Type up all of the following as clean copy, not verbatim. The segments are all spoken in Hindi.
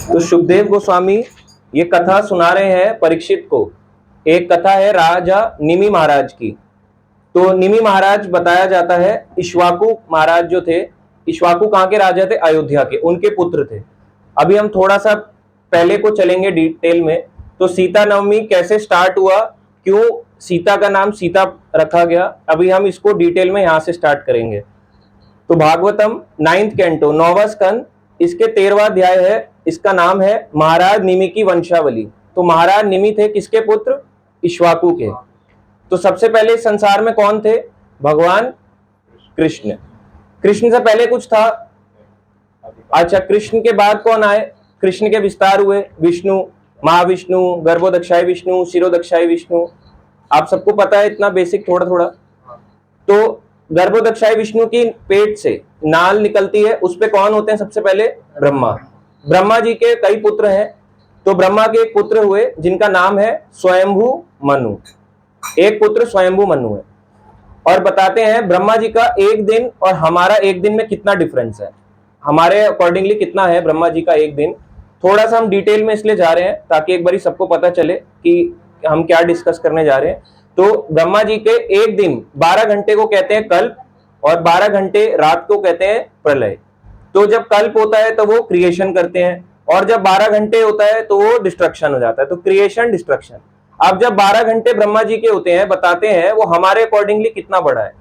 तो सुखदेव गोस्वामी ये कथा सुना रहे हैं परीक्षित को। एक कथा है राजा निमि महाराज की। तो निमि महाराज बताया जाता है इक्ष्वाकु महाराज जो थे, इक्ष्वाकु कहाँ के राजा थे? अयोध्या के, उनके पुत्र थे। अभी हम थोड़ा सा पहले को चलेंगे डिटेल में। तो सीता नवमी कैसे स्टार्ट हुआ, क्यों सीता का नाम सीता रखा गया, अभी हम इसको डिटेल में यहाँ से स्टार्ट करेंगे। तो भागवतम 9th कैंटो 9वां स्कंद, इसके 13वां अध्याय है। इसका नाम है महाराज निमि की वंशावली। तो महाराज निमि थे किसके पुत्र? इक्ष्वाकु के। तो सबसे पहले इस संसार में कौन थे? भगवान कृष्ण। कृष्ण से पहले कुछ था? अच्छा, कृष्ण के बाद कौन आए? कृष्ण के विस्तार हुए विष्णु, महाविष्णु, गर्भोदक्षाय विष्णु, शिरोदक्षाय विष्णु। आप सबको पता है इतना बेसिक थोड़ा थोड़ा। तो गर्भोदक्षाय विष्णु की पेट से नाल निकलती है, उस पे कौन होते हैं? सबसे पहले ब्रह्मा। ब्रह्मा जी के कई पुत्र हैं। तो ब्रह्मा के एक पुत्र हुए जिनका नाम है स्वयंभू मनु। एक पुत्र स्वयंभू मनु है। और बताते हैं ब्रह्मा जी का एक दिन और हमारा एक दिन में कितना डिफरेंस है, हमारे अकॉर्डिंगली कितना है ब्रह्मा जी का एक दिन। थोड़ा सा हम डिटेल में इसलिए जा रहे हैं ताकि एक बारी सबको पता चले कि हम क्या डिस्कस करने जा रहे हैं। तो ब्रह्मा जी के एक दिन 12 घंटे को कहते हैं कल्प, और 12 घंटे रात को कहते हैं प्रलय। तो जब कल्प होता है तो वो क्रिएशन करते हैं, और जब 12 घंटे होता है तो वो डिस्ट्रक्शन हो जाता है। तो क्रिएशन डिस्ट्रक्शन। अब जब 12 घंटे ब्रह्मा जी के होते हैं, बताते हैं वो हमारे अकॉर्डिंगली कितना बड़ा है।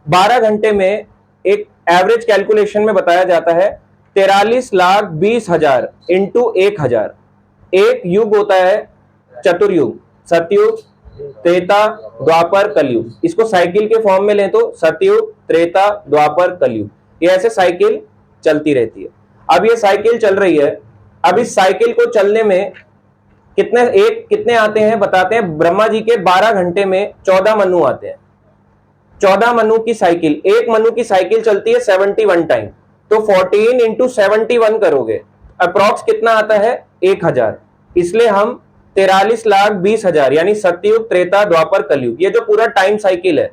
12 घंटे में एक एवरेज कैलकुलेशन में बताया जाता है 43,20,000 इंटू 1000। एक युग होता है चतुर्युग, सतयुग, त्रेता, द्वापर, कलयुग। इसको साइकिल के फॉर्म में लें तो सतयुग, त्रेता, द्वापर, कलयुग, ये ऐसे साइकिल चलती रहती है। अब ये साइकिल चल रही है। अब इस साइकिल को चलने में कितने आते हैं बताते हैं। ब्रह्मा जी के 12 घंटे में 14 मनु आते हैं। 14 मनु की साइकिल, एक मनु की साइकिल चलती है 71 टाइम। तो 14 इंटू 71 करोगे, अप्रॉक्स कितना आता है? 1000। इसलिए हम 43,20,000 यानी सतयुग, त्रेता, द्वापर, कलयुग, ये जो पूरा टाइम साइकिल है,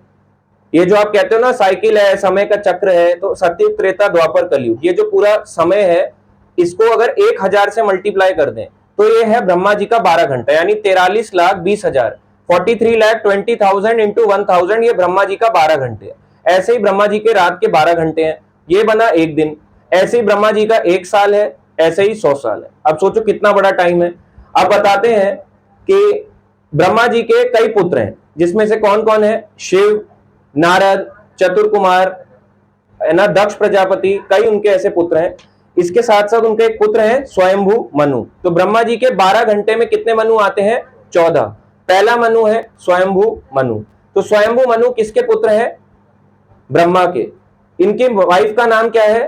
ये जो आप कहते हो ना साइकिल है, समय का चक्र है, तो सतयुग, त्रेता, द्वापर, कलयुग, ये जो पूरा समय है, इसको अगर 1000 से मल्टीप्लाई कर दें तो ये है ब्रह्मा जी का 12 घंटा, यानी 43,20,000, 43,20,000 इंटू 1000, ये ब्रह्मा जी का 12 घंटे है। ऐसे ही ब्रह्मा जी के रात के 12 घंटे हैं, ये बना एक दिन। ऐसे ही ब्रह्मा जी का 1 साल है, ऐसे ही 100 साल है। अब सोचो कितना बड़ा टाइम है। अब बताते हैं कि ब्रह्मा जी के कई पुत्र हैं, जिसमें से कौन कौन है? शिव, नारद, चतुर्कुमार, है ना, दक्ष प्रजापति, कई उनके ऐसे पुत्र हैं। इसके साथ साथ उनके एक पुत्र है स्वयंभू मनु। तो ब्रह्मा जी के 12 घंटे में कितने मनु आते हैं? 14। पहला मनु है स्वयंभू मनु। तो स्वयंभू मनु किसके पुत्र है? ब्रह्मा के। इनके वाइफ का नाम क्या है?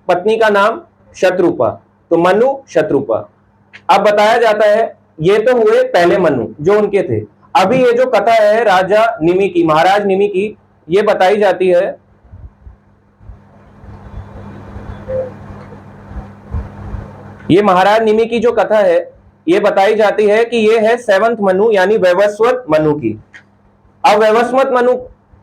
पत्नी का नाम शत्रुपा। तो मनु, शत्रुपा। अब बताया जाता है ये तो हुए पहले मनु जो उनके थे। अभी ये जो कथा है राजा निमि की, महाराज निमि की, ये बताई जाती है ये महाराज निमि की जो कथा है ये बताई जाती है कि ये है 7th मनु यानी वैवस्वत मनु की। अब वैवस्वत मनु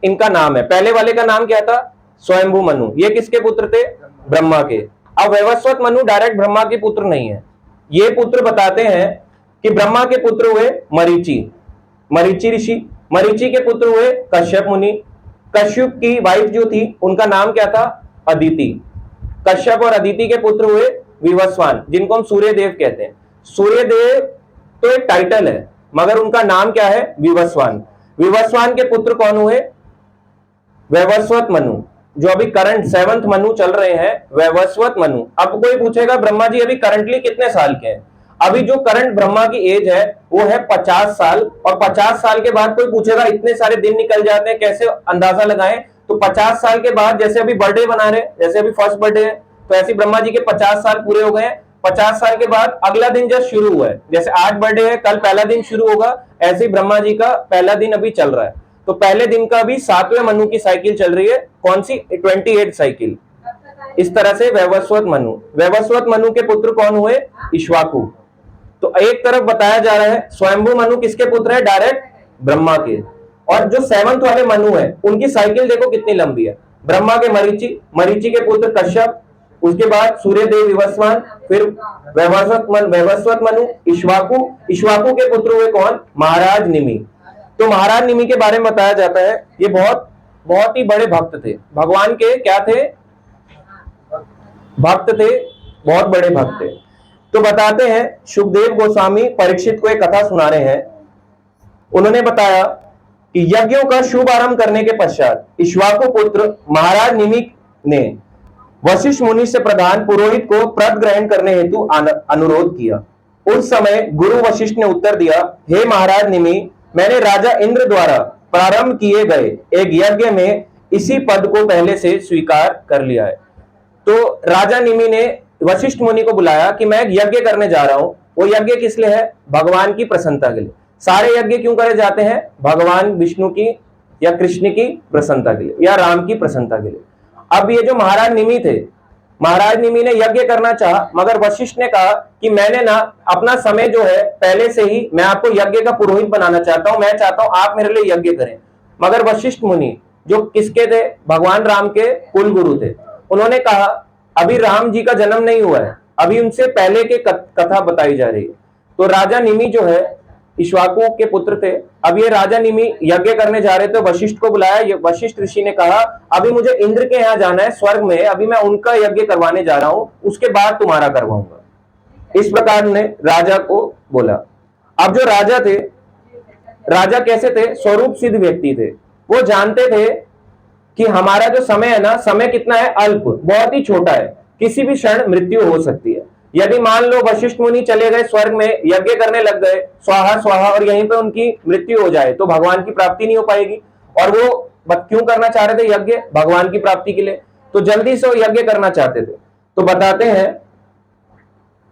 इनका नाम है। पहले वाले का नाम क्या था? स्वयंभू मनु। ये किसके पुत्र थे? ब्रह्मा के। अब वैवस्वत मनु डायरेक्ट ब्रह्मा के पुत्र नहीं है। ये पुत्र बताते हैं कि ब्रह्मा के पुत्र हुए मरीचि, मरीचि ऋषि। मरीचि के पुत्र हुए कश्यप मुनि। कश्यप की वाइफ जो थी उनका नाम क्या था? अदिति। कश्यप और अदिति के पुत्र हुए विवस्वान, जिनको हम सूर्य देव कहते हैं। सूर्य देव तो एक टाइटल है, मगर उनका नाम क्या है? विवस्वान। विवस्वान के पुत्र कौन हुए? वैवस्वत मनु। जो अभी करंट 7th मनु चल रहे हैं, वैवस्वत मनु। अब कोई पूछेगा ब्रह्मा जी अभी करंटली कितने साल के हैं? अभी जो करंट ब्रह्मा की एज है वो है 50 साल। और 50 साल के बाद कोई पूछेगा इतने सारे दिन निकल जाते हैं, कैसे अंदाजा लगाएं? तो 50 साल के बाद, जैसे अभी बर्थडे बना रहे, जैसे अभी फर्स्ट बर्थडे है, तो ऐसे ब्रह्मा जी के 50 साल पूरे हो गए हैं। 50 साल के बाद अगला दिन जस्ट शुरू हुआ है। जैसे आज बर्थडे है, कल पहला दिन शुरू होगा, ऐसे ही ब्रह्मा जी का पहला दिन अभी चल रहा है। तो पहले दिन का भी 7वें मनु की साइकिल चल रही है। कौन सी? 28 साइकिल। इस तरह से वैवस्वत मनु। वैवस्वत मनु के पुत्र कौन हुए? इक्ष्वाकु। तो एक तरफ बताया जा रहा है स्वयंभू मनु किसके पुत्र है? डायरेक्ट ब्रह्मा के। और जो 7th वाले मनु है उनकी साइकिल देखो कितनी लंबी है। ब्रह्मा के मरीचि, मरीचि के पुत्र कश्यप, उसके बाद सूर्यदेव विवस्वान, फिर वैवस्वत मनु, इक्ष्वाकु, इक्ष्वाकु के पुत्र हुए कौन? महाराज निमि। तो महाराज निमि के बारे में बताया जाता है ये बहुत बहुत ही बड़े भक्त थे भगवान के। क्या थे? भक्त थे, बहुत बड़े भक्त थे। तो बताते हैं सुखदेव गोस्वामी परीक्षित को एक कथा सुना रहे हैं। उन्होंने बताया कि यज्ञों का शुभ आरंभ करने के पश्चात इक्ष्वाकु पुत्र महाराज निमि ने वशिष्ठ मुनि से प्रधान पुरोहित को व्रत ग्रहण करने हेतु अनुरोध किया। उस समय गुरु वशिष्ठ ने उत्तर दिया, हे महाराज निमि, मैंने राजा इंद्र द्वारा प्रारंभ किए गए एक यज्ञ में इसी पद को पहले से स्वीकार कर लिया है। तो राजा निमि ने वशिष्ठ मुनि को बुलाया कि मैं एक यज्ञ करने जा रहा हूं। वो यज्ञ किस लिए है? भगवान की प्रसन्नता के लिए। सारे यज्ञ क्यों करे जाते हैं? भगवान विष्णु की या कृष्ण की प्रसन्नता के लिए या राम की प्रसन्नता के लिए। अब ये जो महाराज निमि थे, महाराज निमि ने यज्ञ करना चाहा, मगर वशिष्ठ ने कहा कि मैंने ना अपना समय जो है पहले से ही मैं आपको यज्ञ का पुरोहित बनाना चाहता हूं, मैं चाहता हूं आप मेरे लिए यज्ञ करें। मगर वशिष्ठ मुनि जो किसके थे? भगवान राम के कुल गुरु थे। उन्होंने कहा अभी राम जी का जन्म नहीं हुआ है, अभी उनसे पहले के कथा बताई जा रही है। तो राजा निमि जो है इक्ष्वाकु के पुत्र थे। अब ये राजा निमि यज्ञ करने जा रहे थे, वशिष्ठ को बुलाया। वशिष्ठ ऋषि ने कहा अभी मुझे इंद्र के यहाँ जाना है स्वर्ग में, अभी मैं उनका यज्ञ करवाने जा रहा हूं, उसके बाद तुम्हारा करवाऊंगा। इस प्रकार ने राजा को बोला। अब जो राजा थे, राजा कैसे थे? स्वरूप सिद्ध व्यक्ति थे। वो जानते थे कि हमारा जो समय है ना, समय कितना है? अल्प, बहुत ही छोटा है, किसी भी क्षण मृत्यु हो सकती है। यदि मान लो वशिष्ठ मुनि चले गए स्वर्ग में, यज्ञ करने लग गए स्वाहा स्वाहा, और यहीं पे उनकी मृत्यु हो जाए तो भगवान की प्राप्ति नहीं हो पाएगी। और वो क्यों करना चाह रहे थे यज्ञ? भगवान की प्राप्ति के लिए। तो जल्दी से वो यज्ञ करना चाहते थे। तो बताते हैं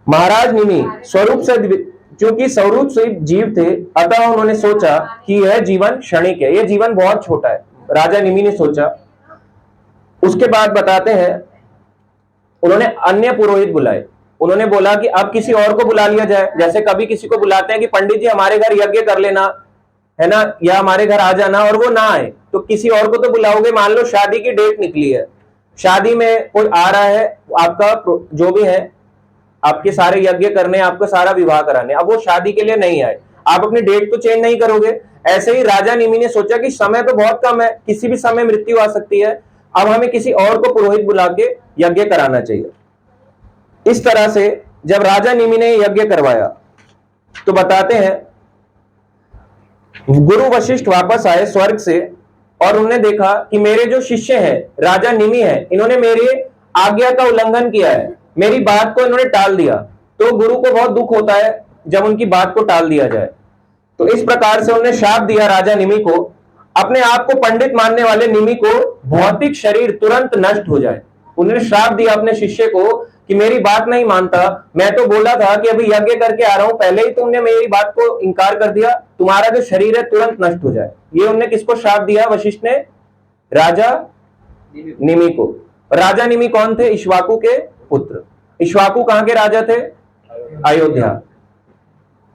महाराज निमि स्वरूप से, क्योंकि स्वरूप से जीव थे, अतः उन्होंने सोचा कि यह जीवन क्षणिक है, यह जीवन बहुत छोटा है। राजा निमि ने सोचा। उसके बाद बताते हैं उन्होंने अन्य पुरोहित बुलाए। उन्होंने बोला कि अब किसी और को बुला लिया जाए। जैसे कभी किसी को बुलाते हैं कि पंडित जी हमारे घर यज्ञ कर लेना, है ना, या हमारे घर आ जाना, और वो ना आए तो किसी और को तो बुलाओगे। मान लो शादी की डेट निकली है, शादी में कोई आ रहा है, आपका जो भी है, आपके सारे यज्ञ करने, आपको सारा विवाह कराने, अब वो शादी के लिए नहीं आए, आप अपनी डेट तो चेंज नहीं करोगे। ऐसे ही राजा निमि ने सोचा कि समय तो बहुत कम है, किसी भी समय मृत्यु आ सकती है, अब हमें किसी और को पुरोहित बुला के यज्ञ कराना चाहिए। इस तरह से जब राजा निमि ने यज्ञ करवाया तो बताते हैं गुरु वशिष्ठ वापस आए स्वर्ग से, और उन्होंने देखा कि मेरे जो शिष्य हैं राजा निमि हैं, इन्होंने मेरी आज्ञा का उल्लंघन किया है, मेरी बात को इन्होंने टाल दिया। तो गुरु को बहुत दुख होता है जब उनकी बात को टाल दिया जाए। तो इस प्रकार से उन्होंने शाप दिया राजा निमि को, अपने आप को पंडित मानने वाले निमि को भौतिक शरीर तुरंत नष्ट हो जाए। उन्होंने श्राप दिया अपने शिष्य को कि मेरी बात नहीं मानता, मैं तो बोला था कि अभी यज्ञ करके आ रहा हूं, पहले ही तुमने मेरी बात को इंकार कर दिया, तुम्हारा जो शरीर है तुरंत नष्ट हो जाए। ये उन्होंने किसको श्राप दिया? वशिष्ठ ने राजा निमि को। राजा निमि कौन थे? इक्ष्वाकु के पुत्र। इक्ष्वाकु कहां के राजा थे? अयोध्या।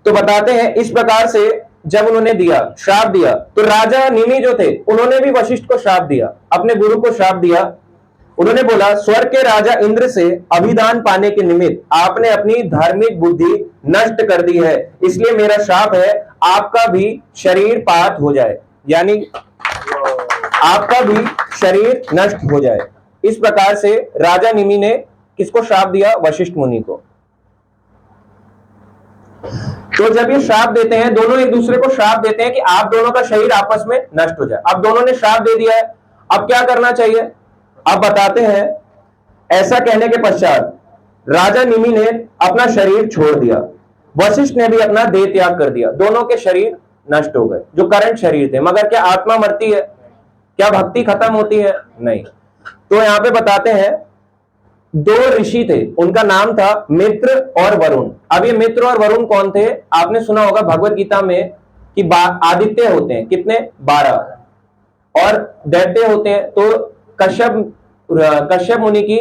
तो बताते हैं इस प्रकार से जब उन्होंने दिया, श्राप दिया, तो राजा निमि जो थे उन्होंने भी वशिष्ठ को श्राप दिया, अपने गुरु को श्राप दिया। उन्होंने बोला स्वर्ग के राजा इंद्र से अभिदान पाने के निमित्त आपने अपनी धार्मिक बुद्धि नष्ट कर दी है, इसलिए मेरा श्राप है आपका भी शरीर पात हो जाए, यानी आपका भी शरीर नष्ट हो जाए। इस प्रकार से राजा निमि ने किसको श्राप दिया? वशिष्ठ मुनि को। तो जब ये श्राप देते हैं, दोनों एक दूसरे को श्राप देते हैं कि आप दोनों का शरीर आपस में नष्ट हो जाए। अब दोनों ने श्राप दे दिया है, अब क्या करना चाहिए? अब बताते हैं ऐसा कहने के पश्चात राजा निमि ने अपना शरीर छोड़ दिया, वशिष्ठ ने भी अपना देह त्याग कर दिया। दोनों के शरीर नष्ट हो गए, जो करंट शरीर थे। मगर क्या आत्मा मरती है? क्या भक्ति खत्म होती है? नहीं। तो यहां पे बताते हैं दो ऋषि थे, उनका नाम था मित्र और वरुण। अब ये मित्र और वरुण कौन थे? आपने सुना होगा भगवत गीता में कि आदित्य होते हैं कितने? 12, और दैत्य होते हैं। तो कश्यप मुनि की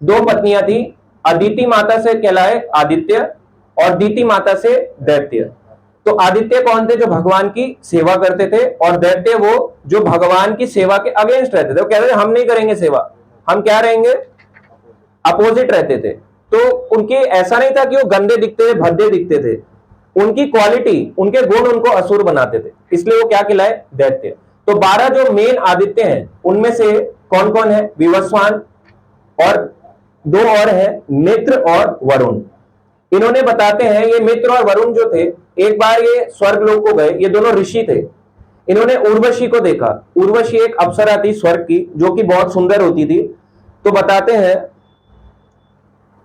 2 पत्नियां थी, अदिति माता से कहलाए आदित्य और दीति माता से दैत्य। तो आदित्य कौन थे? जो भगवान की सेवा करते थे, और दैत्य वो जो भगवान की सेवा के अगेंस्ट रहते थे। वो कहते थे हम नहीं करेंगे सेवा, हम क्या रहेंगे? अपोजिट रहते थे। तो उनके ऐसा नहीं था कि वो गंदे दिखते थे, भद्दे दिखते थे, उनकी क्वालिटी, उनके गुण उनको असुर बनाते थे, इसलिए वो क्या कहलाए, दैत्य। तो 12 जो मेन आदित्य हैं उनमें से कौन कौन है, विवस्वान और दो और है मित्र और वरुण। इन्होंने बताते हैं, ये मित्र और वरुण जो थे, एक बार ये स्वर्ग लोक को गए, ये दोनों ऋषि थे। इन्होंने उर्वशी को देखा। उर्वशी एक अप्सरा थी स्वर्ग की, जो कि बहुत सुंदर होती थी। तो बताते हैं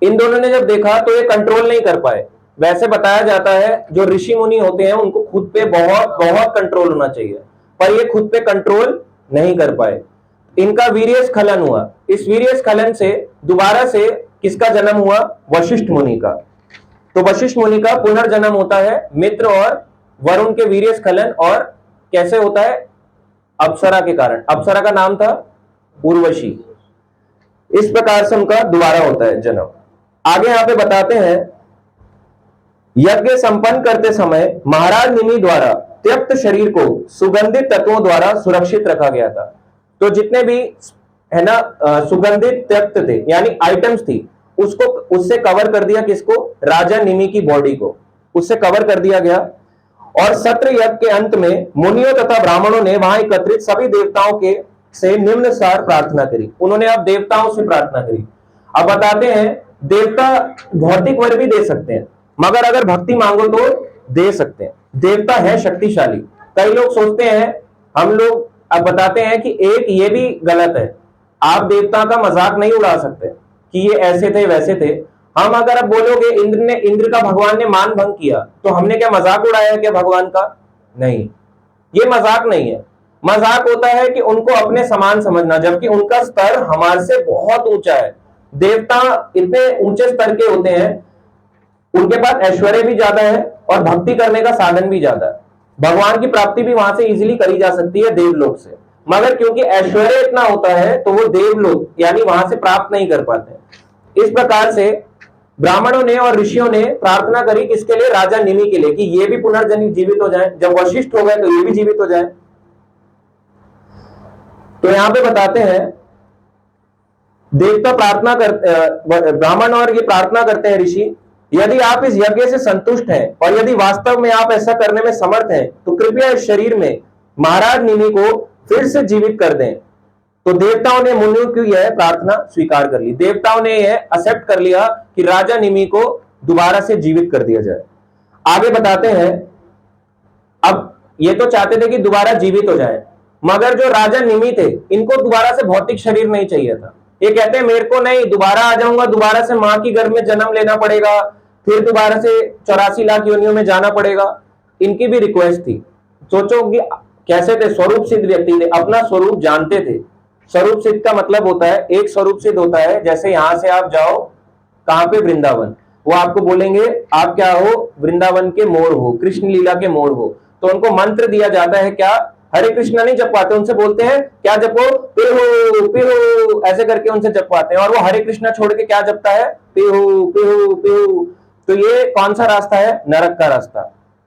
इन दोनों ने जब देखा तो ये कंट्रोल नहीं कर पाए। वैसे बताया जाता है जो ऋषि मुनि होते हैं उनको खुद पे बहुत बहुत कंट्रोल होना चाहिए, पर ये खुद पे कंट्रोल नहीं कर पाए। इनका वीर्य स्खलन हुआ। इस वीर्य स्खलन से दोबारा से किसका जन्म हुआ, वशिष्ठ मुनि का। तो वशिष्ठ मुनि का पुनर्जन्म होता है मित्र और वरुण के वीर्य स्खलन, और कैसे होता है, अप्सरा के कारण। अप्सरा का नाम था उर्वशी। इस प्रकार से उनका दोबारा होता है जन्म। आगे यहां पे बताते हैं, यज्ञ संपन्न करते समय महाराज निमि द्वारा त्यक्त शरीर को सुगंधित तत्वों द्वारा सुरक्षित रखा गया था। तो जितने भी है ना सुगंधित त्यक्त थे, यानी आइटम्स थी, उसको उससे कवर कर दिया, किसको, राजा निमि की बॉडी को उससे कवर कर दिया गया। और सत्र यज्ञ के अंत में मुनियों तथा ब्राह्मणों ने वहां एकत्रित सभी देवताओं के से निम्न सार प्रार्थना करी। उन्होंने अब देवताओं से प्रार्थना करी। अब बताते हैं, देवता भौतिक वर भी दे सकते हैं, मगर अगर भक्ति मांगो तो दे सकते हैं। देवता है शक्तिशाली। कई लोग सोचते हैं, हम लोग अब बताते हैं कि एक ये भी गलत है, आप देवता का मजाक नहीं उड़ा सकते कि ये ऐसे थे वैसे थे। हम अगर अब बोलोगे इंद्र का भगवान ने मान भंग किया, तो हमने क्या मजाक उड़ाया क्या भगवान का, नहीं, ये मजाक नहीं है। मजाक होता है कि उनको अपने समान समझना, जबकि उनका स्तर हमारे से बहुत ऊंचा है। देवता इतने ऊंचे स्तर के होते हैं, उनके पास ऐश्वर्य भी ज्यादा है और भक्ति करने का साधन भी ज्यादा है। भगवान की प्राप्ति भी वहां से इजीली करी जा सकती है देवलोक से, मगर क्योंकि ऐश्वर्य इतना होता है तो वो देवलोक यानी वहां से प्राप्त नहीं कर पाते। इस प्रकार से ब्राह्मणों ने और ऋषियों ने प्रार्थना करी किसके लिए, राजा निमि के लिए, कि ये भी पुनर्जन्म जीवित हो जाए। जब वशिष्ठ हो गए तो ये भी जीवित हो जाए। तो यहां पे बताते हैं, देवता प्रार्थना करते, ब्राह्मण और ये प्रार्थना करते हैं ऋषि, यदि आप इस यज्ञ से संतुष्ट हैं और यदि वास्तव में आप ऐसा करने में समर्थ हैं, तो कृपया इस शरीर में महाराज निमि को फिर से जीवित कर दें। तो देवताओं ने मुनियों की यह प्रार्थना स्वीकार कर ली। देवताओं ने यह एक्सेप्ट कर लिया कि राजा निमि को दोबारा से जीवित कर दिया जाए। आगे बताते हैं, अब ये तो चाहते थे कि दोबारा जीवित हो जाए, मगर जो राजा निमि थे इनको दोबारा से भौतिक शरीर नहीं चाहिए था। ये कहते हैं मेरे को नहीं, दोबारा आ जाऊंगा, दोबारा से मां की गर्भ में जन्म लेना पड़ेगा, फिर दोबारा से 84 लाख योनियों में जाना पड़ेगा। इनकी भी रिक्वेस्ट थी। सोचो कि कैसे थे, स्वरूप सिद्ध व्यक्ति थे, अपना स्वरूप जानते थे। स्वरूप सिद्ध का मतलब होता है, एक स्वरूप सिद्ध होता है, जैसे यहां से आप जाओ कहां पे, वृंदावन, वो आपको बोलेंगे आप क्या हो, वृंदावन के मोर हो, कृष्ण लीला के मोर हो। तो उनको मंत्र दिया जाता है, क्या, हरे कृष्णा नहीं जप पाते, उनसे बोलते हैं क्या जपो, पिहू पिहू, ऐसे करके उनसे जप पाते हैं। और वो हरे कृष्णा छोड़ के क्या जपता है, पिहू पिहू पिहू। तो ये कौन सा रास्ता है, नरक का रास्ता,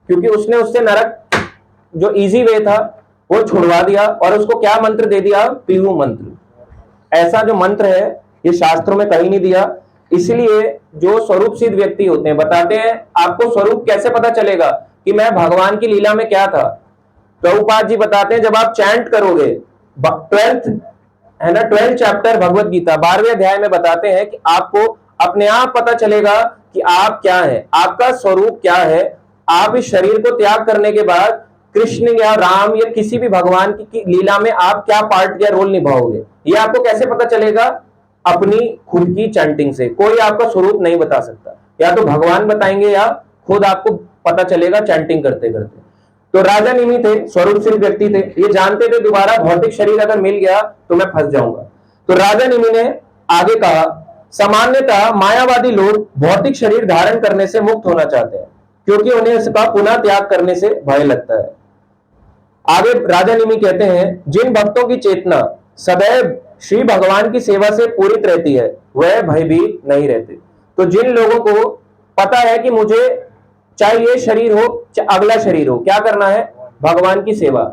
क्योंकि उसने उससे नरक जो इजी वे था वो छुड़वा दिया और उसको क्या मंत्र दे दिया, पिहू मंत्र। ऐसा जो मंत्र है ये शास्त्रों में कहीं नहीं दिया। इसलिए जो स्वरूप सिद्ध व्यक्ति होते हैं, बताते हैं आपको स्वरूप कैसे पता चलेगा कि मैं भगवान की लीला में क्या था। प्रभुपाद जी बताते हैं, जब आप चैंट करोगे, 12th है ना, 12th चैप्टर भगवत गीता 12वें अध्याय में बताते हैं कि आपको अपने आप पता चलेगा कि आप क्या है, आपका स्वरूप क्या है। आप इस शरीर को त्याग करने के बाद कृष्ण या राम या किसी भी भगवान की लीला में आप क्या पार्ट या रोल निभाओगे, ये आपको कैसे पता चलेगा, अपनी खुद की चैंटिंग से। कोई आपका स्वरूप नहीं बता सकता, या तो भगवान बताएंगे या खुद आपको पता चलेगा चैंटिंग करते करते। तो राजा निमि थे, स्वरूप सिद्ध व्यक्ति थे, ये जानते थे दोबारा भौतिक शरीर अगर मिल गया तो मैं फंस जाऊंगा। तो राजा निमि ने आगे कहा, सामान्यतः मायावादी लोग भौतिक शरीर धारण करने से मुक्त होना चाहते हैं, क्योंकि उन्हें इसका पुनः त्याग करने से भय लगता है। आगे राजा निमि कहते हैं, जिन भक्तों की चेतना सदैव श्री भगवान की सेवा से पूरित रहती है वह भयभीत नहीं रहते। तो जिन लोगों को पता है कि मुझे चाहे ये शरीर हो चाहे अगला शरीर हो, क्या करना है, भगवान की सेवा,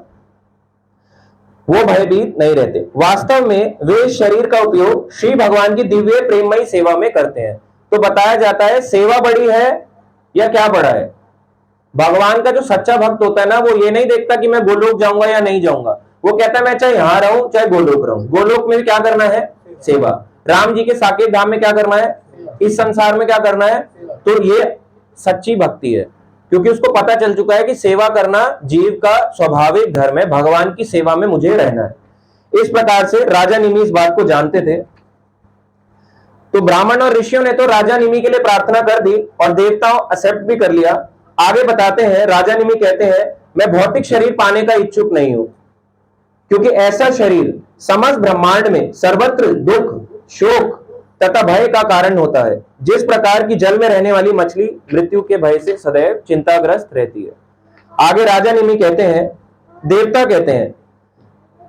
वो भयभीत नहीं रहते। वास्तव में वे इस शरीर का उपयोग श्री भगवान की दिव्य प्रेममयी सेवा में करते हैं। तो बताया जाता है सेवा बड़ी है या क्या बड़ा है। भगवान का जो सच्चा भक्त होता है ना, वो ये नहीं देखता कि मैं गोलोक जाऊंगा या नहीं जाऊंगा। वो कहता है मैं चाहे यहां रहूं चाहे गोलोक रहूं, गोलोक में क्या करना है, सेवा। राम जी के साकेत धाम में क्या करना है, इस संसार में क्या करना है। तो ये सच्ची भक्ति है, क्योंकि उसको पता चल चुका है कि सेवा करना जीव का स्वाभाविक धर्म है, भगवान की सेवा में मुझे रहना है। इस प्रकार से राजा निमि इस बात को जानते थे। तो ब्राह्मण और ऋषियों ने तो राजा निमि के लिए प्रार्थना कर दी और देवताओं एक्सेप्ट भी कर लिया। आगे बताते हैं, राजा निमि कहते हैं मैं भौतिक शरीर पाने का इच्छुक नहीं हूं, क्योंकि ऐसा शरीर समस्त ब्रह्मांड में सर्वत्र दुख, शोक तथा भय का कारण होता है। जिस प्रकार की जल में रहने वाली मछली मृत्यु के भय से सदैव चिंताग्रस्त रहती है। आगे राजा निमि कहते हैं, देवता कहते हैं,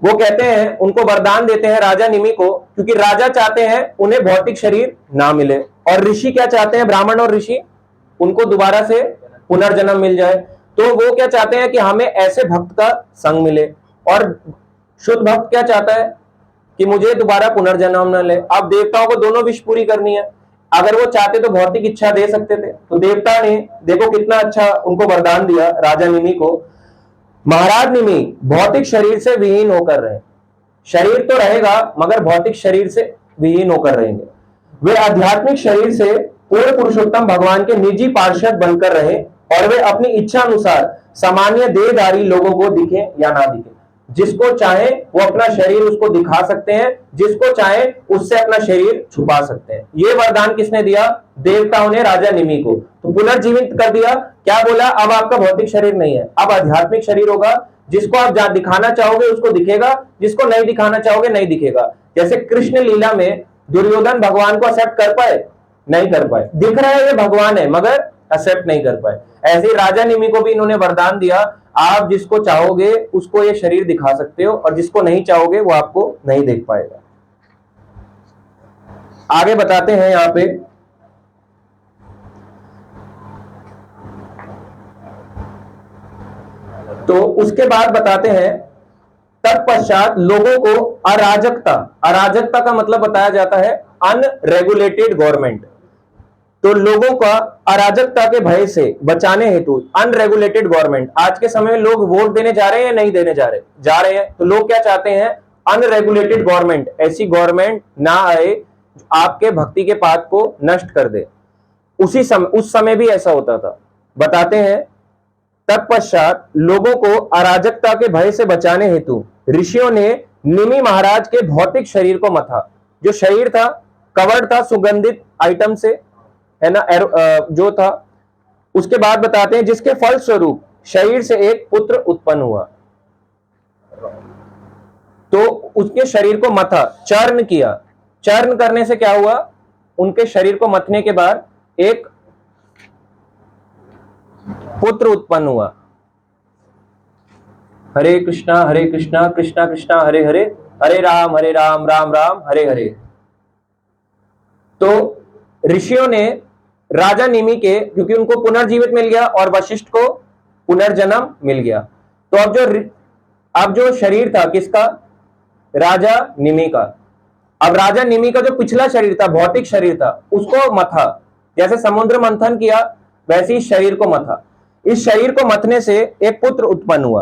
वो कहते हैं, उनको वरदान देते हैं राजा निमि को, क्योंकि राजा चाहते हैं उन्हें भौतिक शरीर ना मिले, और ऋषि क्या चाहते हैं, ब्राह्मण और ऋषि, उनको दोबारा से पुनर्जन्म मिल जाए। तो वो क्या चाहते हैं कि हमें ऐसे भक्त का संग मिले, और शुद्ध भक्त क्या चाहता है कि मुझे दोबारा पुनर्जन्म न ले। अब देवताओं को दोनों विश पूरी करनी है। अगर वो चाहते तो भौतिक इच्छा दे सकते थे, तो देवता ने देखो कितना अच्छा उनको वरदान दिया राजा निमि को। महाराज निमि भौतिक शरीर से विहीन होकर रहे, शरीर तो रहेगा मगर भौतिक शरीर से विहीन होकर रहेंगे। वे आध्यात्मिक शरीर से पूर्ण पुरुषोत्तम भगवान के निजी पार्षद बनकर रहे, और वे अपनी इच्छा अनुसार सामान्य देहधारी लोगों को दिखे या ना दिखे। जिसको चाहे वो अपना शरीर उसको दिखा सकते हैं, जिसको चाहे उससे अपना शरीर छुपा सकते हैं। ये वरदान किसने दिया, देवताओं ने राजा निमि को। तो पुनर्जीवित कर दिया। क्या बोला, अब आपका भौतिक शरीर नहीं है, अब आध्यात्मिक शरीर होगा। जिसको आप दिखाना चाहोगे उसको दिखेगा, जिसको नहीं दिखाना चाहोगे नहीं दिखेगा। जैसे कृष्ण लीला में दुर्योधन भगवान को एक्सेप्ट कर पाए, नहीं कर पाए, दिख रहा है ये भगवान है मगर एक्सेप्ट नहीं कर पाए। ऐसे ही राजा निमि को भी इन्होंने वरदान दिया, आप जिसको चाहोगे उसको ये शरीर दिखा सकते हो, और जिसको नहीं चाहोगे वो आपको नहीं देख पाएगा। आगे बताते हैं यहां पे, तो उसके बाद बताते हैं तत्पश्चात लोगों को अराजकता, अराजकता का मतलब बताया जाता है अनरेगुलेटेड गवर्नमेंट। तो लोगों का अराजकता के भय से बचाने हेतु अनरेगुलेटेड गवर्नमेंट, आज के समय में लोग वोट देने जा रहे हैं या नहीं देने जा रहे हैं। तो लोग क्या चाहते हैं, अनरेगुलेटेड गवर्नमेंट, ऐसी गवर्नमेंट ना आए आपके भक्ति के पाथ को नष्ट कर दे। उस समय भी ऐसा होता था। बताते हैं तत्पश्चात लोगों को अराजकता के भय से बचाने हेतु ऋषियों ने निमि महाराज के भौतिक शरीर को मथा। जो शरीर था कवर्ड था सुगंधित आइटम से, है ना, जो था। उसके बाद बताते हैं जिसके फल स्वरूप शरीर से एक पुत्र उत्पन्न हुआ। तो उसके शरीर को मथा, चर्ण किया। चर्ण करने से क्या हुआ, उनके शरीर को मथने के बाद एक पुत्र उत्पन्न हुआ। हरे कृष्णा कृष्णा कृष्णा हरे हरे, हरे राम राम राम हरे हरे। तो ऋषियों ने राजा निमि के, क्योंकि उनको पुनर्जीवित मिल गया और वशिष्ठ को पुनर्जन्म मिल गया, तो अब जो शरीर था किसका, राजा निमि का। अब राजा निमि का जो पिछला शरीर था, भौतिक शरीर था, उसको मथा। जैसे समुद्र मंथन किया वैसे ही शरीर को मथा। इस शरीर को मथने से एक पुत्र उत्पन्न हुआ।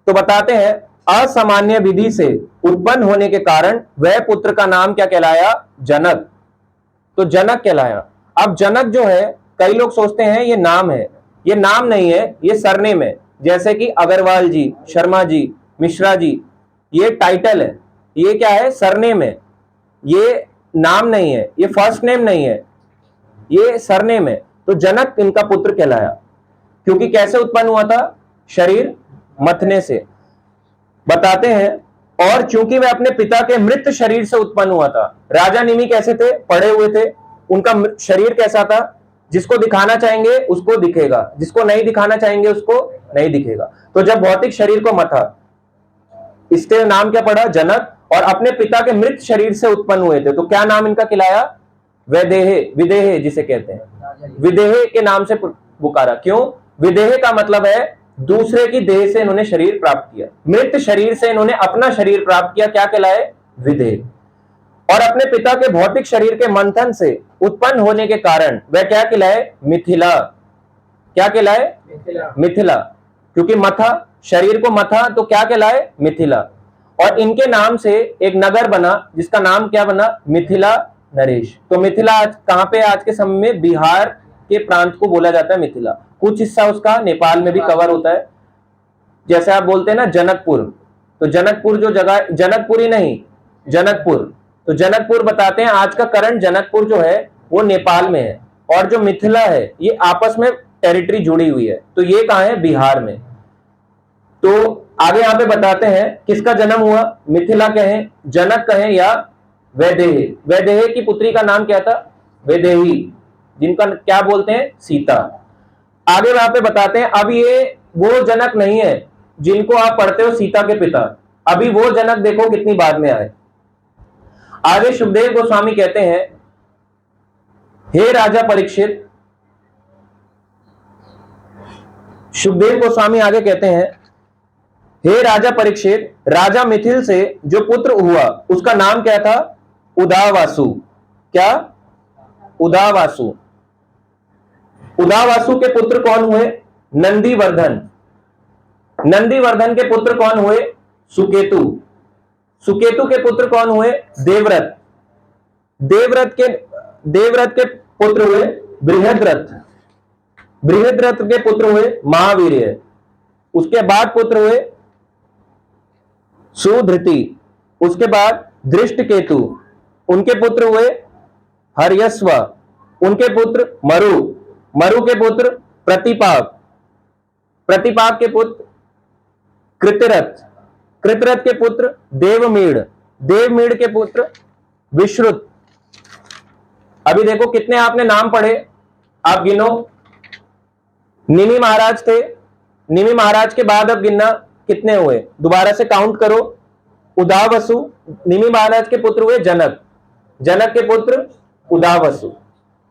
तो बताते हैं असामान्य विधि से उत्पन्न होने के कारण वह पुत्र का नाम क्या कहलाया, जनक। तो जनक कहलाया। अब जनक जो है, कई लोग सोचते हैं ये नाम है, ये नाम नहीं है, ये सरनेम है। जैसे कि अग्रवाल जी, शर्मा जी, मिश्रा जी, ये टाइटल है, ये क्या है, सरनेम है, ये नाम नहीं है, ये फर्स्ट नेम नहीं है, ये सरनेम है। तो जनक इनका पुत्र कहलाया, क्योंकि कैसे उत्पन्न हुआ था, शरीर मथने से। बताते हैं और चूंकि वह अपने पिता के मृत शरीर से उत्पन्न हुआ था। राजा निमि कैसे थे, पड़े हुए थे, उनका शरीर कैसा था, जिसको दिखाना चाहेंगे उसको दिखेगा, जिसको नहीं दिखाना चाहेंगे उसको नहीं दिखेगा। तो जब भौतिक शरीर को मथा, इसके नाम क्या पड़ा, जनक, और अपने पिता के मृत शरीर से उत्पन्न हुए थे। तो क्या नाम इनका खिलाया, वैदेहे, विदेहे जिसे कहते हैं, विदेहे के नाम से पुकारा। क्यों, विदेहे का मतलब है दूसरे की देह से इन्होंने शरीर प्राप्त किया, मृत शरीर से इन्होंने अपना शरीर प्राप्त किया, क्या कहलाए? विदेह। और अपने पिता के भौतिक शरीर के मंथन से उत्पन्न होने के कारण वह क्या कहलाए? मिथिला। क्या कहलाए? मिथिला। क्योंकि मथा, शरीर को मथा, तो क्या कहलाए? मिथिला। और इनके नाम से एक नगर बना जिसका नाम क्या बना? मिथिला नरेश। तो मिथिला आज कहां पे? आज के समय में बिहार के प्रांत को बोला जाता है मिथिला। कुछ हिस्सा उसका नेपाल में भी कवर होता है। जैसे आप बोलते हैं ना जनकपुर, तो जनकपुर जो जगह, जनकपुरी नहीं, जनकपुर, तो जनकपुर बताते हैं आज का करंट जनकपुर जो है वो नेपाल में है, और जो मिथिला है ये आपस में टेरिटरी जुड़ी हुई है, तो ये कहां है? बिहार में। तो आगे यहां पे बताते हैं किसका जन्म हुआ? मिथिला कहें, जनक कहें या वैदेही। वैदेही की पुत्री का नाम क्या था? वैदेही, जिनका क्या बोलते हैं? सीता। आगे वहां पे बताते हैं अब ये वो जनक नहीं है जिनको आप पढ़ते हो सीता के पिता। अभी वो जनक देखो कितनी बाद में आए। आगे सुखदेव गोस्वामी कहते हैं, हे राजा परीक्षित, सुखदेव गोस्वामी आगे कहते हैं, हे राजा परीक्षित, राजा मिथिल से जो पुत्र हुआ उसका नाम क्या था? उदावासु। क्या? उदावासु। उदावासु के पुत्र कौन हुए? नंदीवर्धन। नंदीवर्धन के पुत्र कौन हुए? सुकेतु। सुकेतु के पुत्र कौन हुए? देवव्रत। देवव्रत के पुत्र हुए बृहद्रथ। बृहद्रथ के पुत्र हुए महावीर्य। उसके बाद पुत्र हुए सुधृति। उसके बाद दृष्टकेतु। उनके पुत्र हुए हर्यश्व। उनके पुत्र मरु। मरु के पुत्र प्रतिपाक। प्रतिपाक के पुत्र कृतरथ। कृतरथ के पुत्र देवमीड़। देवमीड़ के पुत्र विश्रुत। अभी देखो कितने आपने नाम पढ़े, आप गिनो। निमि महाराज थे, निमि महाराज के बाद अब गिनना कितने हुए, दोबारा से काउंट करो। उदावसु, निमि महाराज के पुत्र हुए जनक। जनक के पुत्र उदावसु,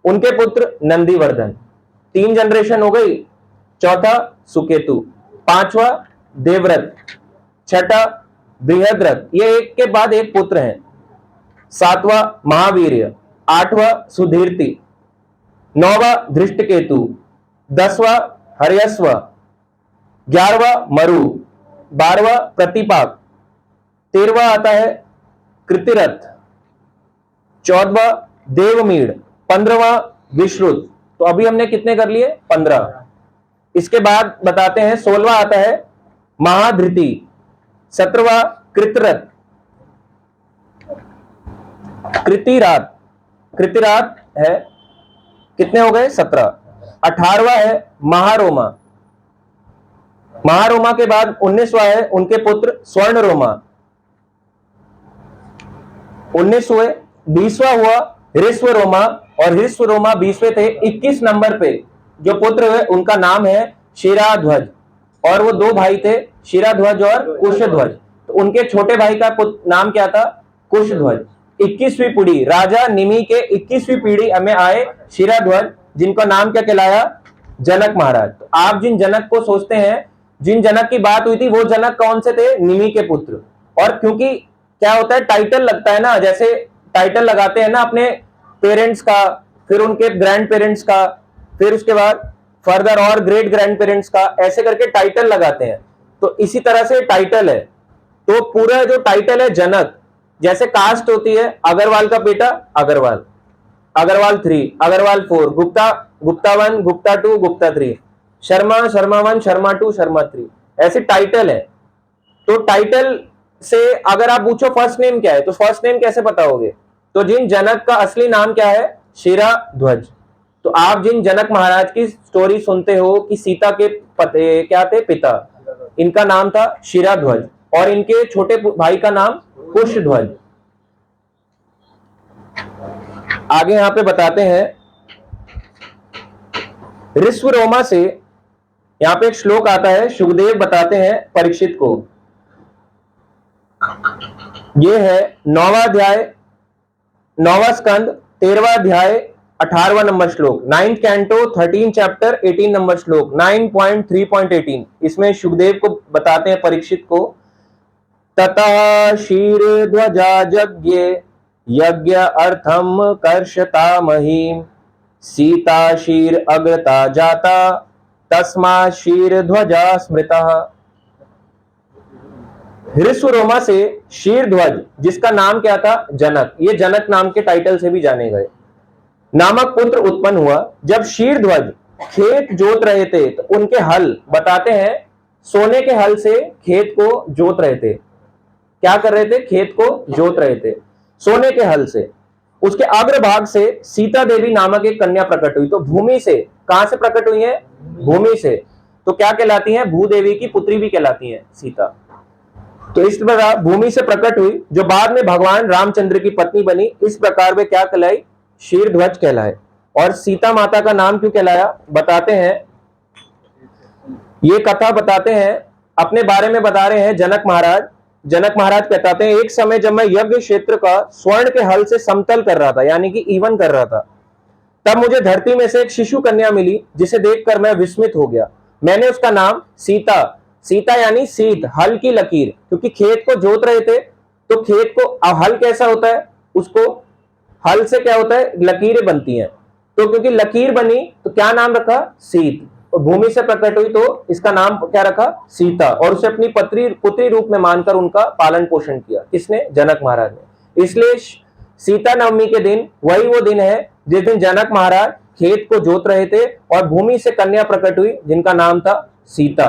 उनके पुत्र नंदीवर्धन। 3 जनरेशन हो गई। चौथा सुकेतु, 5वां देवव्रत, 6ठा बृहद्रथ, ये एक के बाद एक पुत्र हैं। 7वां महावीर्य, 8वां सुधीर्ति, 9वां धृष्टकेतु, 10वां हर्यश्व, 11वां मरु, 12वां प्रतिपाक, 13वां आता है कृतिरथ, 14वां देवमीड़, 15वां विश्रुत। तो अभी हमने कितने कर लिए? 15। इसके बाद बताते हैं 16वां आता है महाधृति, 17वां कृतरथ, कृतिरात, कृतिरात है, कितने हो गए? 17। 18वां है महारोमा। महारोमा के बाद 19वां है उनके पुत्र स्वर्णरोमा। 19 हुए। 20वां हुआ ऋष्वरोमा, और ऋष्वरोमा 20वें थे। 21 नंबर पे जो पुत्र हुए उनका नाम है शिराध्वज, और वो 2 भाई थे, शिराध्वज और कुशध्वज। तो उनके छोटे भाई का नाम क्या था? कुशध्वज। 21वीं पीढ़ी, राजा निमि के 21वीं पीढ़ी हमें आए शिराध्वज, जिनका नाम क्या कहलाया? जनक महाराज। तो आप जिन जनक को सोचते हैं, जिन जनक की बात हुई थी, वो जनक कौन से थे? निमि के पुत्र। और क्योंकि क्या होता है, टाइटल लगता है ना, जैसे टाइटल लगाते हैं ना अपने पेरेंट्स का, फिर उनके ग्रैंड पेरेंट्स का, फिर उसके बाद फर्दर और ग्रेट ग्रैंड पेरेंट्स का, ऐसे करके टाइटल लगाते हैं। तो इसी तरह से टाइटल है। तो पूरा जो टाइटल है जनक, जैसे कास्ट होती है, अग्रवाल का बेटा अग्रवाल, अग्रवाल 3, अग्रवाल 4, गुप्ता, गुप्ता 1, गुप्ता 2, गुप्ता 3, शर्मा, शर्मा 1, शर्मा 2, शर्मा 3, ऐसे टाइटल है। तो टाइटल से अगर आप पूछो फर्स्ट नेम क्या है, तो फर्स्ट नेम कैसे बताओगे? तो जिन जनक का असली नाम क्या है? शिराध्वज। तो आप जिन जनक महाराज की स्टोरी सुनते हो कि सीता के पते क्या थे? पिता, इनका नाम था शिराध्वज, और इनके छोटे भाई का नाम कुशध्वज। आगे यहां पे बताते हैं ऋष्वरोमा से, यहां पे एक श्लोक आता है, सुखदेव बताते हैं परीक्षित को। ये है 9वां अध्याय, 9वां स्कंद, 13वां अध्याय, 18वां नंबर श्लोक, 9th कैंटो 13 चैप्टर 18 नंबर श्लोक, 9.3.18। इसमें सुखदेव को बताते हैं परीक्षित को, ततः शीर्ध्वजा यज्ञे यज्ञ अर्थम कर्षता महीम, सीता शीर अग्रता जाता तस्मा शीर्ध्वजा स्मृतः। हृस्वरोमा से शीर्ध्वज, जिसका नाम क्या था, जनक, ये जनक नाम के टाइटल से भी जाने गए, नामक पुत्र उत्पन्न हुआ। जब शीर्ध्वज खेत जोत रहे थे तो उनके हल, बताते हैं सोने के हल से खेत को जोत रहे थे। क्या कर रहे थे, खेत को जोत रहे थे सोने के हल से। उसके अग्रभाग से सीता देवी नामक एक कन्या प्रकट हुई। तो भूमि से, कहां से प्रकट हुई है, भूमि से, तो क्या कहलाती हैं, भूदेवी की पुत्री भी कहलाती हैं सीता। तो इस प्रकार भूमि से प्रकट हुई, जो बाद में भगवान रामचंद्र की पत्नी बनी। इस प्रकार वे क्या कहलाई, शीर्ध्वज कहलाए। और सीता माता का नाम क्यों कहलाया, बताते हैं, ये कथा बताते हैं, अपने बारे में बता रहे हैं जनक महाराज। जनक महाराज बताते हैं, एक समय जब मैं यज्ञ क्षेत्र का स्वर्ण के हल से समतल कर रहा था, यानी कि इवन कर रहा था, तब मुझे धरती में से एक शिशु कन्या मिली, जिसे देखकर मैं विस्मित हो गया। मैंने उसका नाम सीता, सीता यानी सीध, हल की लकीर, क्योंकि खेत को जोत रहे थे तो खेत को, हल कैसा होता है, उसको हल से क्या होता है, लकीरें बनती हैं, तो क्योंकि लकीर बनी तो क्या नाम रखा, सीत। और भूमि से प्रकट हुई तो इसका नाम क्या रखा, सीता। और उसे अपनी पुत्री रूप में मानकर उनका पालन पोषण किया, किसने, जनक महाराज ने। इसलिए सीता नवमी के दिन वही वो दिन है जिस दिन जनक महाराज खेत को जोत रहे थे और भूमि से कन्या प्रकट हुई जिनका नाम था सीता।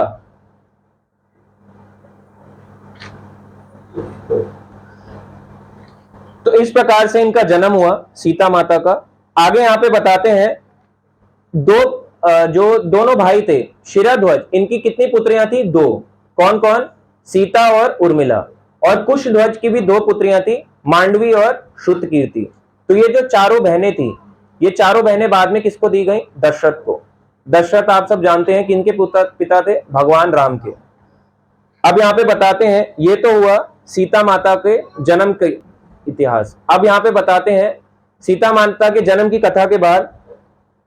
तो इस प्रकार से इनका जन्म हुआ, सीता माता का। आगे यहां पे बताते हैं, जो दोनों भाई थे शिरध्वज, इनकी कितनी पुत्रियां थी, दो। कौन कौन, सीता और उर्मिला। और कुशध्वज की भी दो पुत्रियां थी, मांडवी और श्रुतकीर्ति। तो ये जो चारों बहनें थी, ये चारों बहनें बाद में किसको दी गई, दशरथ को। दशरथ आप सब जानते हैं कि इनके पिता थे भगवान राम के। अब यहाँ पे बताते हैं, ये तो हुआ सीता माता के जन्म के इतिहास। अब यहाँ पे बताते हैं, सीता माता के जन्म की कथा के बाद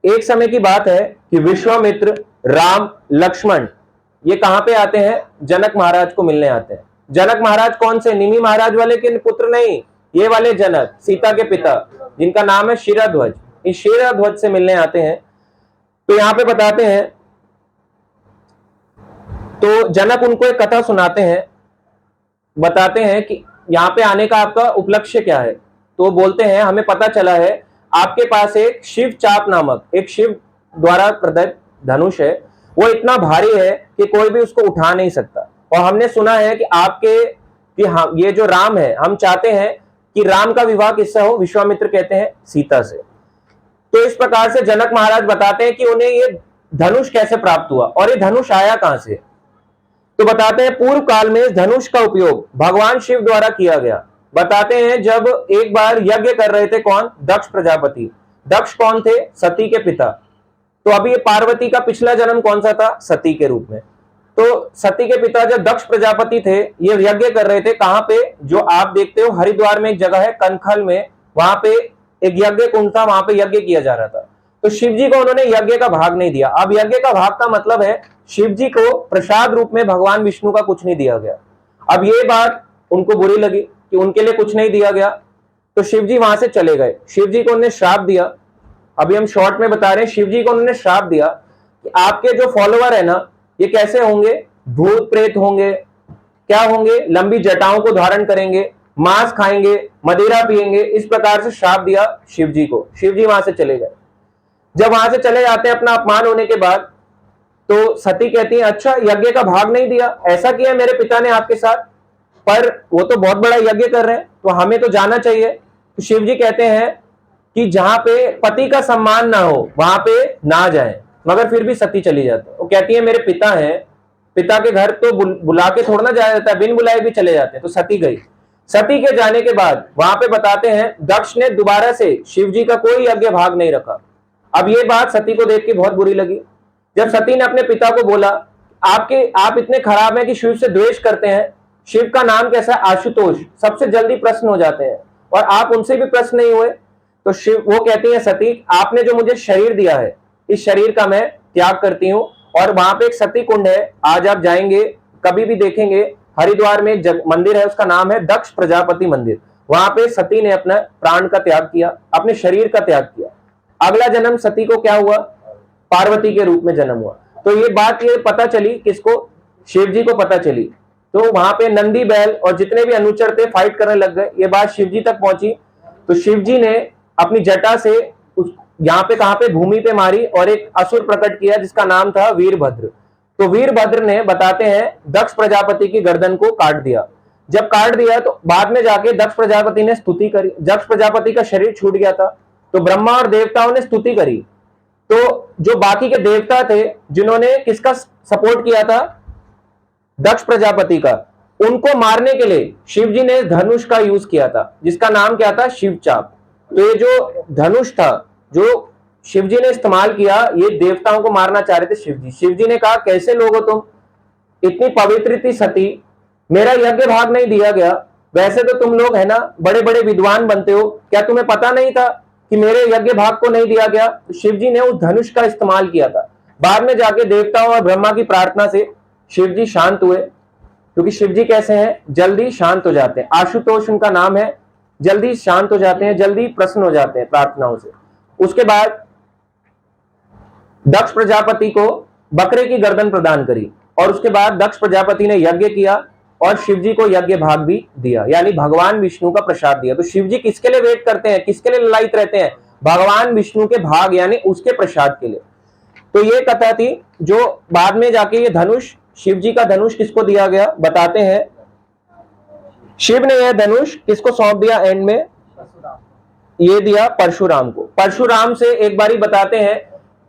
एक समय की बात है कि विश्वामित्र, राम, लक्ष्मण ये कहां पे आते हैं, जनक महाराज को मिलने आते हैं। जनक महाराज कौन से, निमि महाराज वाले के पुत्र नहीं, ये वाले जनक, सीता के पिता, जिनका नाम है शिरध्वज। इस शिरध्वज से मिलने आते हैं। तो यहां पे बताते हैं, तो जनक उनको एक कथा सुनाते हैं, बताते हैं कि यहां पे आने का आपका उपलक्ष्य क्या है। तो बोलते हैं, हमें पता चला है आपके पास एक शिव चाप नामक, एक शिव द्वारा प्रदत्त धनुष है, वो इतना भारी है कि कोई भी उसको उठा नहीं सकता। और हमने सुना है कि हाँ, ये जो राम है, हम चाहते हैं कि राम का विवाह किससे हो, विश्वामित्र कहते हैं सीता से। तो इस प्रकार से जनक महाराज बताते हैं कि उन्हें ये धनुष कैसे प्राप्त हुआ और ये धनुष आया कहां से। तो बताते हैं, पूर्व काल में इस धनुष का उपयोग भगवान शिव द्वारा किया गया। बताते हैं, जब एक बार यज्ञ कर रहे थे, कौन, दक्ष प्रजापति। दक्ष कौन थे, सती के पिता। तो अभी ये पार्वती का पिछला जन्म कौन सा था, सती के रूप में। तो सती के पिता जब दक्ष प्रजापति थे, ये यज्ञ कर रहे थे, कहां पे, जो आप देखते हो हरिद्वार में एक जगह है कनखल में, वहां पे एक यज्ञ कुंड था, वहां पे यज्ञ किया जा रहा था। तो शिव जी को उन्होंने यज्ञ का भाग नहीं दिया। अब यज्ञ का भाग का मतलब है शिव जी को प्रसाद रूप में भगवान विष्णु का कुछ नहीं दिया गया। अब ये बात उनको बुरी लगी कि उनके लिए कुछ नहीं दिया गया, तो शिव जी वहां से चले गए। शिव जी को उन्होंने श्राप दिया। अभी हम शॉर्ट में बता रहे हैं, शिव जी को उन्होंने श्राप दिया कि आपके जो फॉलोअर है ना, ये कैसे होंगे, भूत प्रेत होंगे, क्या होंगे, लंबी जटाओं को धारण करेंगे, मांस खाएंगे, मदिरा पिएंगे। इस प्रकार से श्राप दिया शिव जी को। शिव जी वहां से चले गए। जब वहां से चले जाते हैं अपना अपमान होने के बाद, तो सती कहती है, अच्छा यज्ञ का भाग नहीं दिया, ऐसा किया मेरे पिता ने आपके साथ, पर वो तो बहुत बड़ा यज्ञ कर रहे हैं, तो हमें तो जाना चाहिए। तो शिव जी कहते हैं कि जहां पे पति का सम्मान ना हो वहां पे ना जाएं, मगर फिर भी सती चली जाती है। वो कहती है, मेरे पिता हैं, पिता के घर तो बुला के थोड़ा ना जाया जाता है, बिन बुलाए भी चले जाते हैं। तो सती गई। सती के जाने के बाद वहां पे बताते हैं, दक्ष ने दोबारा से शिव जी का कोई यज्ञ भाग नहीं रखा। अब ये बात सती को देख के बहुत बुरी लगी। जब सती ने अपने पिता को बोला, आप इतने खराब हैं कि शिव से द्वेष करते हैं, शिव का नाम कैसा है, आशुतोष, सबसे जल्दी प्रश्न हो जाते हैं, और आप उनसे भी प्रश्न नहीं हुए। तो शिव वो कहती है सती, आपने जो मुझे शरीर दिया है इस शरीर का मैं त्याग करती हूँ। और वहां पे एक सती कुंड है, आज आप जाएंगे कभी भी देखेंगे, हरिद्वार में एक मंदिर है, उसका नाम है दक्ष प्रजापति मंदिर। वहां पे सती ने अपना प्राण का त्याग किया, अपने शरीर का त्याग किया। अगला जन्म सती को क्या हुआ, पार्वती के रूप में जन्म हुआ। तो ये बात ये पता चली किसको, शिव जी को पता चली। तो वहां पे नंदी बैल और जितने भी अनुचर थे फाइट करने लग गए। ये बात शिव जी तक पहुंची तो शिव जी ने अपनी जटा से उस यहाँ पे कहां पे भूमि पे मारी और एक असुर प्रकट किया जिसका नाम था वीरभद्र। तो वीरभद्र ने बताते हैं दक्ष प्रजापति की गर्दन को काट दिया। जब काट दिया तो बाद में जाके दक्ष प्रजापति ने स्तुति करी, दक्ष प्रजापति का शरीर छूट गया था तो ब्रह्मा और देवताओं ने स्तुति करी। तो जो बाकी के देवता थे जिन्होंने किसका सपोर्ट किया था, दक्ष प्रजापति का, उनको मारने के लिए शिव जी ने धनुष का यूज किया था जिसका नाम क्या था, शिवचाप। तो ये जो धनुष था जो शिव जी ने इस्तेमाल किया, ये देवताओं को मारना चाह रहे थे शिव जी। शिव जी ने कहा कैसे लोग हो तुम, इतनी पवित्र थी सती, मेरा यज्ञ भाग नहीं दिया गया, वैसे तो तुम लोग है ना बड़े बड़े विद्वान बनते हो, क्या तुम्हें पता नहीं था कि मेरे यज्ञ भाग को नहीं दिया गया। तो शिव जी ने उस धनुष का इस्तेमाल किया था। बाद में जाके देवताओं और ब्रह्मा की प्रार्थना से शिव जी शांत हुए, क्योंकि शिव जी कैसे हैं, जल्दी शांत हो जाते हैं। आशुतोष उनका नाम है, जल्दी शांत हो जाते हैं, जल्दी प्रसन्न हो जाते हैं प्रार्थनाओं से। उसके बाद दक्ष प्रजापति को बकरे की गर्दन प्रदान करी और उसके बाद दक्ष प्रजापति ने यज्ञ किया और शिव जी को यज्ञ भाग भी दिया, यानी भगवान विष्णु का प्रसाद दिया। तो शिव जी किसके लिए वेट करते हैं, किसके लिए ललायित रहते हैं, भगवान विष्णु के भाग यानी उसके प्रसाद के लिए। तो ये कथा थी जो बाद में जाके ये धनुष, शिव जी का धनुष किसको दिया गया बताते हैं। शिव ने यह धनुष किसको सौंप दिया एंड में, ये दिया परशुराम को। परशुराम से एक बारी बताते हैं,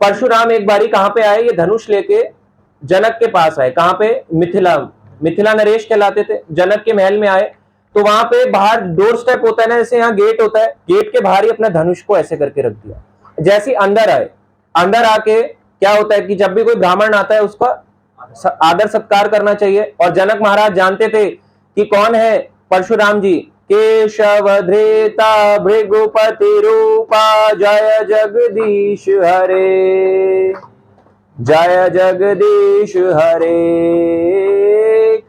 परशुराम एक बारी कहां पे आए, ये धनुष लेके जनक के पास आए, कहां पे, मिथिला, मिथिला नरेश कहलाते थे। जनक के महल में आए तो वहां पे बाहर डोर स्टेप होता है ना, जैसे यहाँ गेट होता है, गेट के बाहर ही अपना धनुष को ऐसे करके रख दिया। जैसे अंदर आए, अंदर आके क्या होता है कि जब भी कोई ब्राह्मण आता है उसका आदर सत्कार करना चाहिए। और जनक महाराज जानते थे कि कौन है परशुराम जी, केशव धृता भृगुपति रूपा जय जगदीश हरे, जय जगदीश हरे।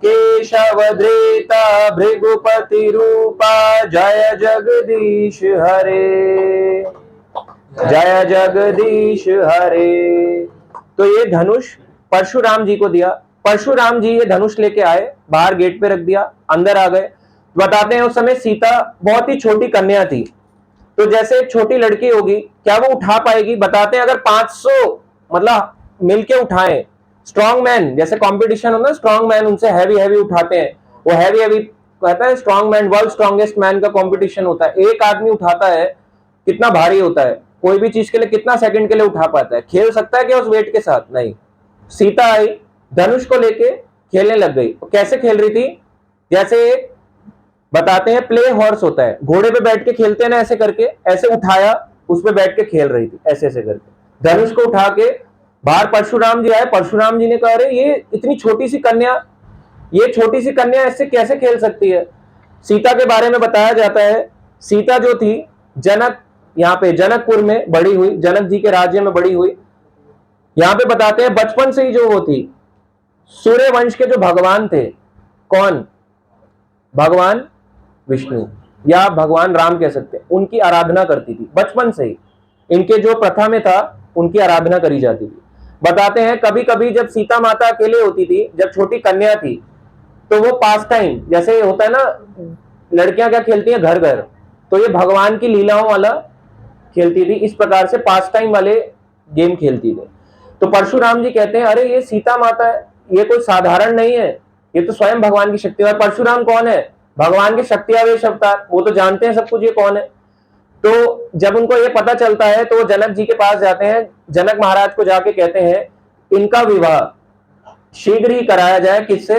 केशव धृता भृगुपति रूपा जय जगदीश हरे, जय जगदीश हरे। तो ये धनुष परशुराम जी को दिया। परशुराम जी ये धनुष लेके आए, बाहर गेट पे रख दिया, अंदर आ गए। बताते हैं उस समय सीता बहुत ही छोटी कन्या थी, तो जैसे एक छोटी लड़की होगी क्या वो उठा पाएगी। बताते हैं अगर 500 मतलब मिलके उठाएं, स्ट्रॉन्ग मैन जैसे कंपटीशन होता है, स्ट्रॉन्ग मैन उनसे हैवी हैवी उठाते हैं, वो हैवी हैवी कहता है strong man, world strongest man का कंपटीशन होता है। एक आदमी उठाता है कितना भारी होता है, कोई भी चीज के लिए कितना सेकंड के लिए उठा पाता है, खेल सकता है क्या उस वेट के साथ, नहीं। सीता आई धनुष को लेके खेलने लग गई। तो कैसे खेल रही थी, जैसे बताते हैं प्ले हॉर्स होता है, घोड़े पे बैठ के खेलते हैं ना, ऐसे करके ऐसे उठाया, उस पे बैठ के खेल रही थी ऐसे ऐसे करके। धनुष को उठा के बाहर परशुराम जी आए, परशुराम जी ने कहा अरे ये इतनी छोटी सी कन्या, ये छोटी सी कन्या ऐसे कैसे खेल सकती है। सीता के बारे में बताया जाता है, सीता जो थी जनक, यहाँ पे जनकपुर में बड़ी हुई, जनक जी के राज्य में बड़ी हुई। यहाँ पे बताते हैं बचपन से ही जो वो थी, सूर्य वंश के जो भगवान थे, कौन, भगवान विष्णु या भगवान राम कह सकते हैं, उनकी आराधना करती थी बचपन से ही। इनके जो प्रथा में था उनकी आराधना करी जाती थी। बताते हैं कभी कभी जब सीता माता अकेले होती थी, जब छोटी कन्या थी, तो वो पास टाइम जैसे होता है ना, लड़कियां क्या खेलती हैं घर घर, तो ये भगवान की लीलाओं वाला खेलती थी, इस प्रकार से पास टाइम वाले गेम खेलती थी। तो परशुराम जी कहते हैं अरे ये सीता माता है, ये कोई साधारण नहीं है, ये तो स्वयं भगवान की शक्ति है। परशुराम कौन है, भगवान के शक्तियावेश अवतार, वो तो जानते हैं सब कुछ, ये कौन है। तो जब उनको ये पता चलता है तो वो जनक जी के पास जाते हैं, जनक महाराज को जाके कहते हैं इनका विवाह शीघ्र ही कराया जाए, किससे,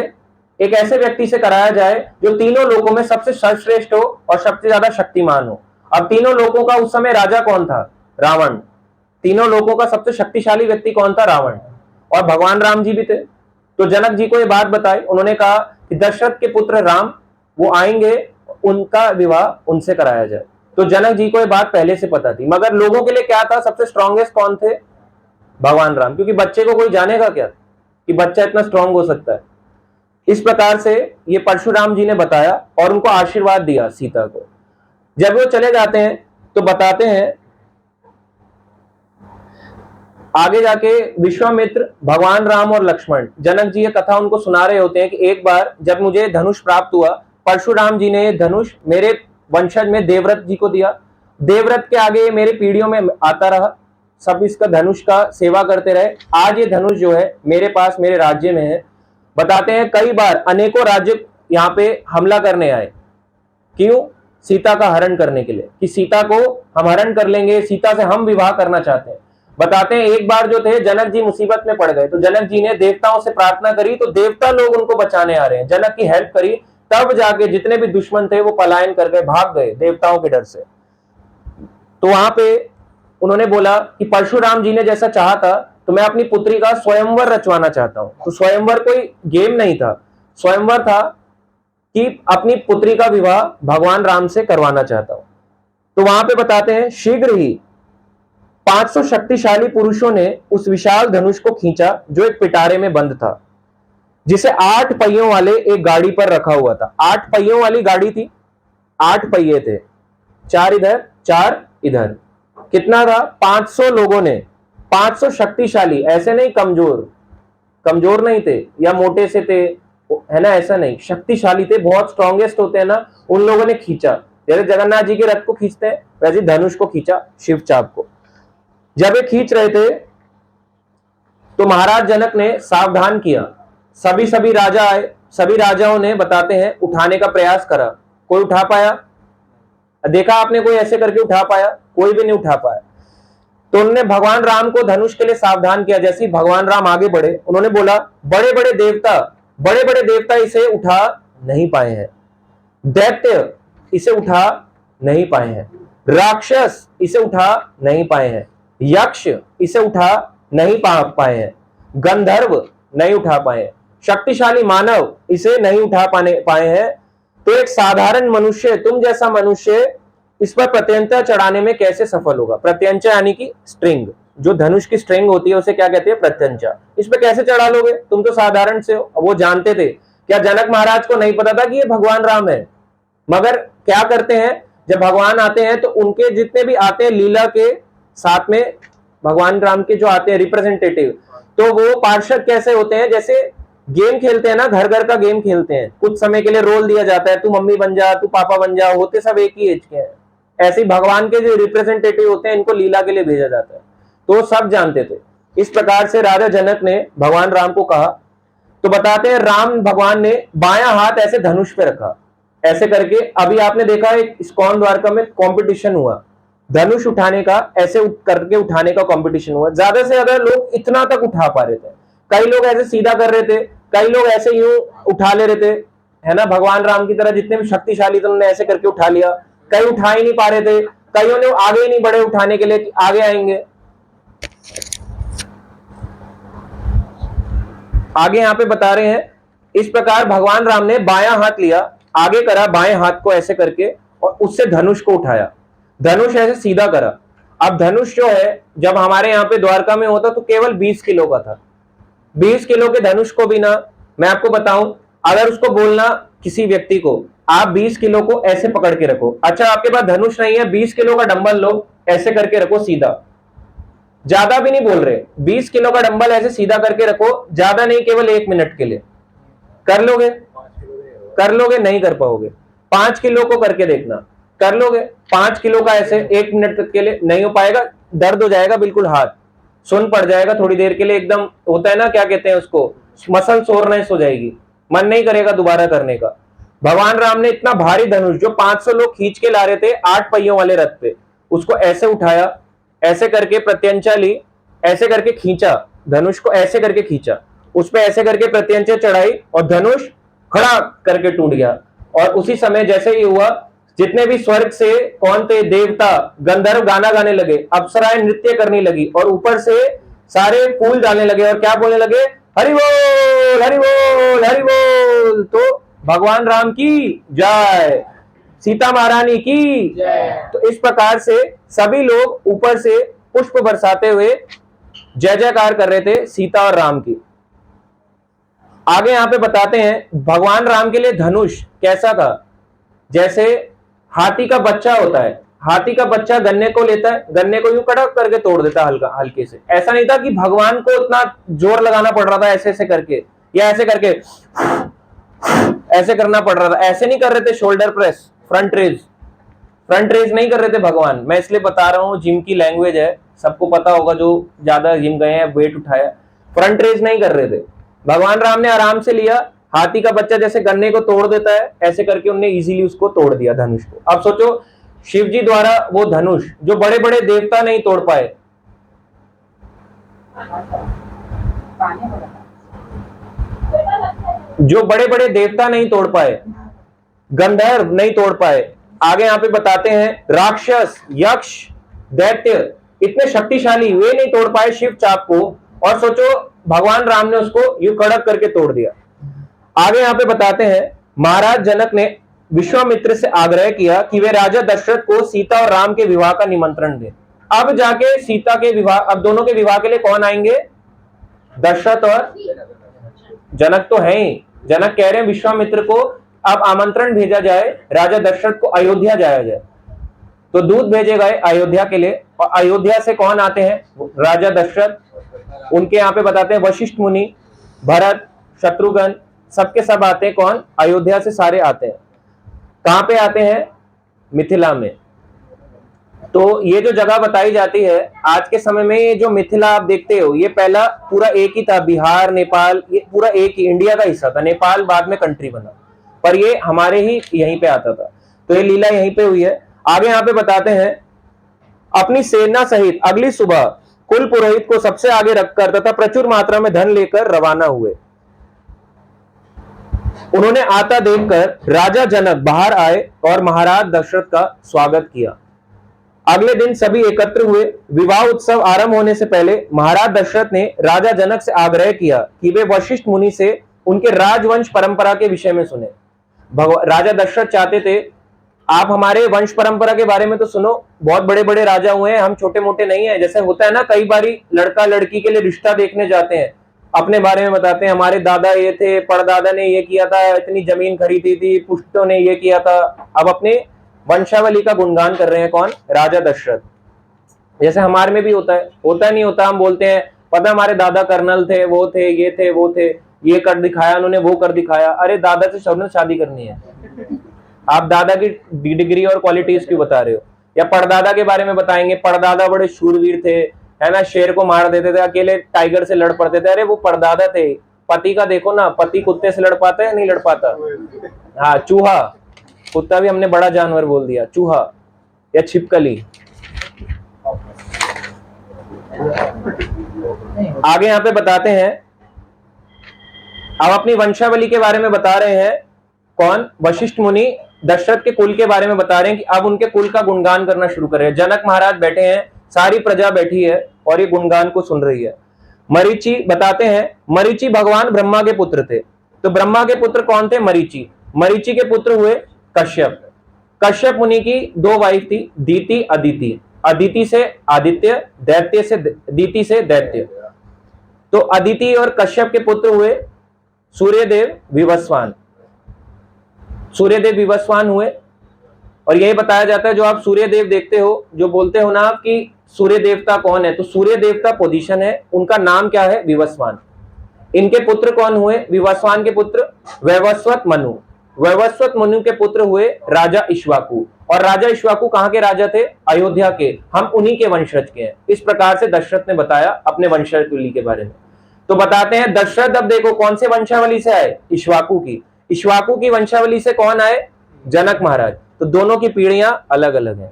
एक ऐसे व्यक्ति से कराया जाए जो तीनों लोकों में सबसे सर्वश्रेष्ठ हो और सबसे ज्यादा शक्तिमान हो। अब तीनों लोकों का उस समय राजा कौन था, रावण। तीनों लोकों का सबसे शक्तिशाली व्यक्ति कौन था, रावण। और भगवान राम जी भी थे। तो जनक जी को ये बात बताई, उन्होंने कहा कि दशरथ के पुत्र राम वो आएंगे, उनका विवाह उनसे कराया जाए। तो जनक जी को ये बात पहले से पता थी, मगर लोगों के लिए क्या था, सबसे स्ट्रॉन्गेस्ट कौन थे, भगवान राम, क्योंकि बच्चे को कोई जानेगा क्या कि बच्चा इतना स्ट्रांग हो सकता है। इस प्रकार से ये परशुराम जी ने बताया और उनको आशीर्वाद दिया सीता को। जब वो चले जाते हैं तो बताते हैं आगे जाके विश्वामित्र, भगवान राम और लक्ष्मण, जनक जी ये कथा उनको सुना रहे होते हैं कि एक बार जब मुझे धनुष प्राप्त हुआ, परशुराम जी ने ये धनुष मेरे वंशज में देवव्रत जी को दिया। देवव्रत के आगे मेरे पीढ़ियों में आता रहा, सब इसका धनुष का सेवा करते रहे। आज ये धनुष जो है मेरे पास, मेरे राज्य में है। बताते हैं कई बार अनेकों राज्य यहाँ पे हमला करने आए, क्यों, सीता का हरण करने के लिए, कि सीता को हम हरण कर लेंगे, सीता से हम विवाह करना चाहते हैं। बताते हैं एक बार जो थे जनक जी मुसीबत में पड़ गए, तो जनक जी ने देवताओं से प्रार्थना करी, तो देवता लोग उनको बचाने आ रहे हैं, जनक की हेल्प करी, तब जाके जितने भी दुश्मन थे वो पलायन कर गए, भाग गए देवताओं के डर से। तो वहां पे उन्होंने बोला कि परशुराम जी ने जैसा चाहा था, तो मैं अपनी पुत्री का स्वयंवर रचवाना चाहता हूं। तो स्वयंवर कोई गेम नहीं था, स्वयंवर था कि अपनी पुत्री का विवाह भगवान राम से करवाना चाहता हूं। तो वहां पे बताते हैं शीघ्र ही 500 शक्तिशाली पुरुषों ने उस विशाल धनुष को खींचा जो एक पिटारे में बंद था, जिसे 8 पहियों वाले एक गाड़ी पर रखा हुआ था। 8 पहियों वाली गाड़ी थी, 8 पहिए थे, 4 इधर 4 इधर। कितना था, 500 लोगों ने, 500 शक्तिशाली, ऐसे नहीं कमजोर, कमजोर नहीं थे या मोटे से थे, है ना, ऐसा नहीं, शक्तिशाली थे, बहुत स्ट्रॉन्गेस्ट होते हैं ना, उन लोगों ने खींचा। जैसे जगन्नाथ जी के रथ को खींचते हैं वैसे धनुष को खींचा, शिव चाप को। जब ये खींच रहे थे तो महाराज जनक ने सावधान किया, सभी राजा आए, सभी राजाओं ने बताते हैं उठाने का प्रयास करा, कोई उठा पाया, देखा आपने कोई ऐसे करके उठा पाया, कोई भी नहीं उठा पाया। तो उन्होंने भगवान राम को धनुष के लिए सावधान किया। जैसे ही भगवान राम आगे बढ़े, उन्होंने बोला बड़े बड़े देवता इसे उठा नहीं पाए हैं, दैत्य इसे उठा नहीं पाए हैं, राक्षस इसे उठा नहीं पाए हैं, यक्ष इसे उठा नहीं पाए हैं, गंधर्व नहीं उठा पाए हैं, शक्तिशाली मानव इसे नहीं उठा पाए हैं। तो एक साधारण मनुष्य, तुम जैसा मनुष्य इस पर प्रत्यंचा चढ़ाने में कैसे सफल होगा। प्रत्यंचा यानी कि स्ट्रिंग, जो धनुष की स्ट्रिंग होती है उसे क्या कहते हैं, प्रत्यंचा। इस पे कैसे चढ़ा लोगे, तुम तो साधारण से हो। वो जानते थे, क्या जनक महाराज को नहीं पता था कि ये भगवान राम है। मगर क्या करते हैं, जब भगवान आते हैं तो उनके जितने भी आते हैं लीला के साथ में, भगवान राम के जो आते हैं रिप्रेजेंटेटिव, तो वो पार्षद कैसे होते हैं, जैसे गेम खेलते हैं ना, घर घर का गेम खेलते हैं, कुछ समय के लिए रोल दिया जाता है, तू मम्मी बन जा, तू पापा बन जा, होते सब एक ही एज के हैं। ऐसे ही भगवान के जो रिप्रेजेंटेटिव होते हैं इनको लीला के लिए भेजा जाता है, तो सब जानते थे। इस प्रकार से राजा जनक ने भगवान राम को कहा, तो बताते हैं राम भगवान ने बायां हाथ ऐसे धनुष पे रखा, ऐसे करके। अभी आपने देखा एक इस्कॉन द्वारका में कंपटीशन हुआ धनुष उठाने का, ऐसे करके उठाने का कंपटीशन हुआ, ज्यादा से ज्यादा लोग इतना तक उठा पा रहे थे। कई लोग ऐसे सीधा कर रहे थे, कई लोग ऐसे यूं उठा ले रहे थे, है ना, भगवान राम की तरह जितने भी शक्तिशाली थे उन्होंने ऐसे करके उठा लिया। कई उठा ही नहीं पा रहे थे, कईयों ने आगे ही नहीं बढ़े उठाने के लिए कि आगे आएंगे। आगे यहाँ पे बता रहे हैं, इस प्रकार भगवान राम ने बायां हाथ लिया, आगे करा बाएं हाथ को ऐसे करके, और उससे धनुष को उठाया, धनुष ऐसे सीधा करा। अब धनुष जो है जब हमारे यहाँ पे द्वारका में होता तो केवल 20 किलो का था। 20 किलो के धनुष को भी ना, मैं आपको बताऊं, अगर उसको बोलना किसी व्यक्ति को आप 20 किलो को ऐसे पकड़ के रखो, अच्छा आपके पास धनुष नहीं है, 20 किलो का डंबल लो, ऐसे करके रखो सीधा, ज्यादा भी नहीं बोल रहे, 20 किलो का डंबल ऐसे सीधा करके रखो, ज्यादा नहीं, केवल 1 मिनट के लिए कर लोगे, कर लोगे, नहीं कर पाओगे। 5 किलो को करके देखना, कर लोगे 5 किलो का ऐसे 1 मिनट के लिए, नहीं हो पाएगा, दर्द हो जाएगा, बिल्कुल हाथ सुन पड़ जाएगा थोड़ी देर के लिए, एकदम होता है ना, क्या कहते हैं उसको, मसल सोरनेस हो जाएगी, मन नहीं करेगा दोबारा करने का। भगवान राम ने इतना भारी धनुष जो 500 लोग खींच के ला रहे थे 8 पहियों वाले रथ पे, उसको ऐसे उठाया, ऐसे करके प्रत्यंचा ली, ऐसे करके खींचा धनुष को, ऐसे करके खींचा, उस पे ऐसे करके प्रत्यंचा चढ़ाई और धनुष खड़ा करके टूट गया। और उसी समय जैसे ही हुआ, जितने भी स्वर्ग से कौन थे, देवता गंधर्व गाना गाने लगे, अप्सराएं नृत्य करने लगी, और ऊपर से सारे फूल डालने लगे और क्या बोलने लगे, हरि बोल हरि बोल हरि बोल। तो भगवान राम की जय। सीता महारानी की। तो इस प्रकार से सभी लोग ऊपर से पुष्प बरसाते हुए जय जयकार कर रहे थे सीता और राम की। आगे यहां पे बताते हैं भगवान राम के लिए धनुष कैसा था। जैसे हाथी का बच्चा होता है, हाथी का बच्चा गन्ने को लेता है, गन्ने को यूं कड़क करके तोड़ देता है हल्का हल्के से। ऐसा नहीं था कि भगवान को उतना जोर लगाना पड़ रहा था ऐसे ऐसे करके, या ऐसे करके ऐसे करना पड़ रहा था, ऐसे नहीं कर रहे थे। शोल्डर प्रेस, फ्रंट रेज नहीं कर रहे थे भगवान। मैं इसलिए बता रहा हूं, जिम की लैंग्वेज है, सबको पता होगा जो ज्यादा जिम गए हैं, वेट उठाया। फ्रंट रेज नहीं कर रहे थे भगवान राम ने, आराम से लिया। हाथी का बच्चा जैसे गन्ने को तोड़ देता है ऐसे करके उन्होंने इजीली उसको तोड़ दिया धनुष को। अब सोचो शिव जी द्वारा वो धनुष जो बड़े बड़े देवता नहीं तोड़ पाए, जो बड़े बड़े देवता नहीं तोड़ पाए, गंधर्व नहीं तोड़ पाए, आगे यहां पे बताते हैं राक्षस, यक्ष, दैत्य इतने शक्तिशाली वे नहीं तोड़ पाए शिव चाप को। और सोचो भगवान राम ने उसको यूं कड़क करके तोड़ दिया। आगे यहां पे बताते हैं महाराज जनक ने विश्वामित्र से आग्रह किया कि वे राजा दशरथ को सीता और राम के विवाह का निमंत्रण दें। अब जाके सीता के विवाह, अब दोनों के विवाह के लिए कौन आएंगे? दशरथ और जनक तो है ही। जनक कह रहे हैं विश्वामित्र को अब आमंत्रण भेजा जाए, राजा दशरथ को अयोध्या जाया जाए। तो दूत भेजे गए अयोध्या के लिए, और अयोध्या से कौन आते हैं? राजा दशरथ। उनके यहाँ पे बताते हैं वशिष्ठ मुनि, भरत, शत्रुघ्न, सबके सब आते हैं। कौन? अयोध्या से सारे आते हैं। कहां पे आते हैं? मिथिला में। तो ये जो जगह बताई जाती है आज के समय में, ये जो मिथिला आप देखते हो, ये पहला पूरा एक ही था। बिहार, नेपाल, ये पूरा एक ही इंडिया का हिस्सा था। नेपाल बाद में कंट्री बना, पर ये हमारे ही यहीं पे आता था। तो ये लीला यहीं पे हुई है। आगे यहाँ पे बताते हैं अपनी सेना सहित अगली सुबह कुल पुरोहित को सबसे आगे रखकर तथा प्रचुर मात्रा में धन लेकर रवाना हुए। उन्होंने आता देखकर राजा जनक बाहर आए और महाराज दशरथ का स्वागत किया। अगले दिन सभी एकत्र हुए। विवाह उत्सव आरंभ होने से पहले महाराज दशरथ ने राजा जनक से आग्रह किया कि वे वशिष्ठ मुनि से उनके राजवंश परंपरा के विषय में सुने। राजा दशरथ चाहते थे आप हमारे वंश परंपरा के बारे में तो सुनो, बहुत बड़े बड़े राजा हुए हैं, हम छोटे मोटे नहीं है। जैसे होता है ना, कई बारी लड़का लड़की के लिए रिश्ता देखने जाते हैं, अपने बारे में बताते हैं, हमारे दादा ये थे, परदादा ने ये किया था, इतनी जमीन खरीदी थी, पुश्तों ने ये किया था। अब अपने वंशावली का गुणगान कर रहे हैं। कौन? राजा दशरथ। जैसे हमारे में भी होता है, होता नहीं होता, हम बोलते हैं पता हमारे दादा कर्नल थे, वो थे, ये थे, वो थे, ये कर दिखाया उन्होंने, वो कर दिखाया। अरे दादा से सबने शादी करनी है, आप दादा की डिग्री और क्वालिटीज क्यों बता रहे हो? या परदादा के बारे में बताएंगे, परदादा बड़े शूरवीर थे, है ना, शेर को मार देते थे, अकेले टाइगर से लड़ पड़ते थे। अरे वो परदादा थे। पति का देखो ना, पति कुत्ते से लड़ पाता है? नहीं लड़ पाता। हाँ, चूहा, कुत्ता भी हमने बड़ा जानवर बोल दिया, चूहा या छिपकली। आगे यहाँ पे बताते हैं, अब अपनी वंशावली के बारे में बता रहे हैं। कौन? वशिष्ठ मुनि दशरथ के कुल के बारे में बता रहे हैं कि अब उनके कुल का गुणगान करना शुरू कर रहे हैं। जनक महाराज बैठे हैं, सारी प्रजा बैठी है और ये गुणगान को सुन रही है। मरीचि बताते हैं, मरीचि भगवान ब्रह्मा के पुत्र थे। तो ब्रह्मा के पुत्र कौन थे? मरीचि। मरीचि के पुत्र हुए कश्यप। कश्यप मुनि की दो वाइफ थी, दीति, अदिति। अदिति से आदित्य, दैत्य से दीति से दैत्य। तो अदिति और कश्यप के पुत्र हुए सूर्यदेव, विवस्वान। सूर्यदेव विवस्वान हुए। और यही बताया जाता है, जो आप सूर्यदेव देखते हो, जो बोलते हो ना आप कि सूर्य देवता कौन है, तो सूर्य देवता पोजीशन है, उनका नाम क्या है? विवस्वान। इनके पुत्र कौन हुए? विवस्वान के पुत्र वैवस्वत मनु। वैवस्वत मनु के पुत्र हुए राजा इक्ष्वाकु। और राजा इक्ष्वाकु कहां के राजा थे? अयोध्या के। हम उन्हीं के वंशज के हैं। इस प्रकार से दशरथ ने बताया अपने वंशावली के बारे में। तो बताते हैं दशरथ, अब देखो कौन से वंशावली से आए? इक्ष्वाकु की। इक्ष्वाकु की वंशावली से कौन आए? जनक महाराज। तो दोनों की पीढ़ियां अलग अलग हैं,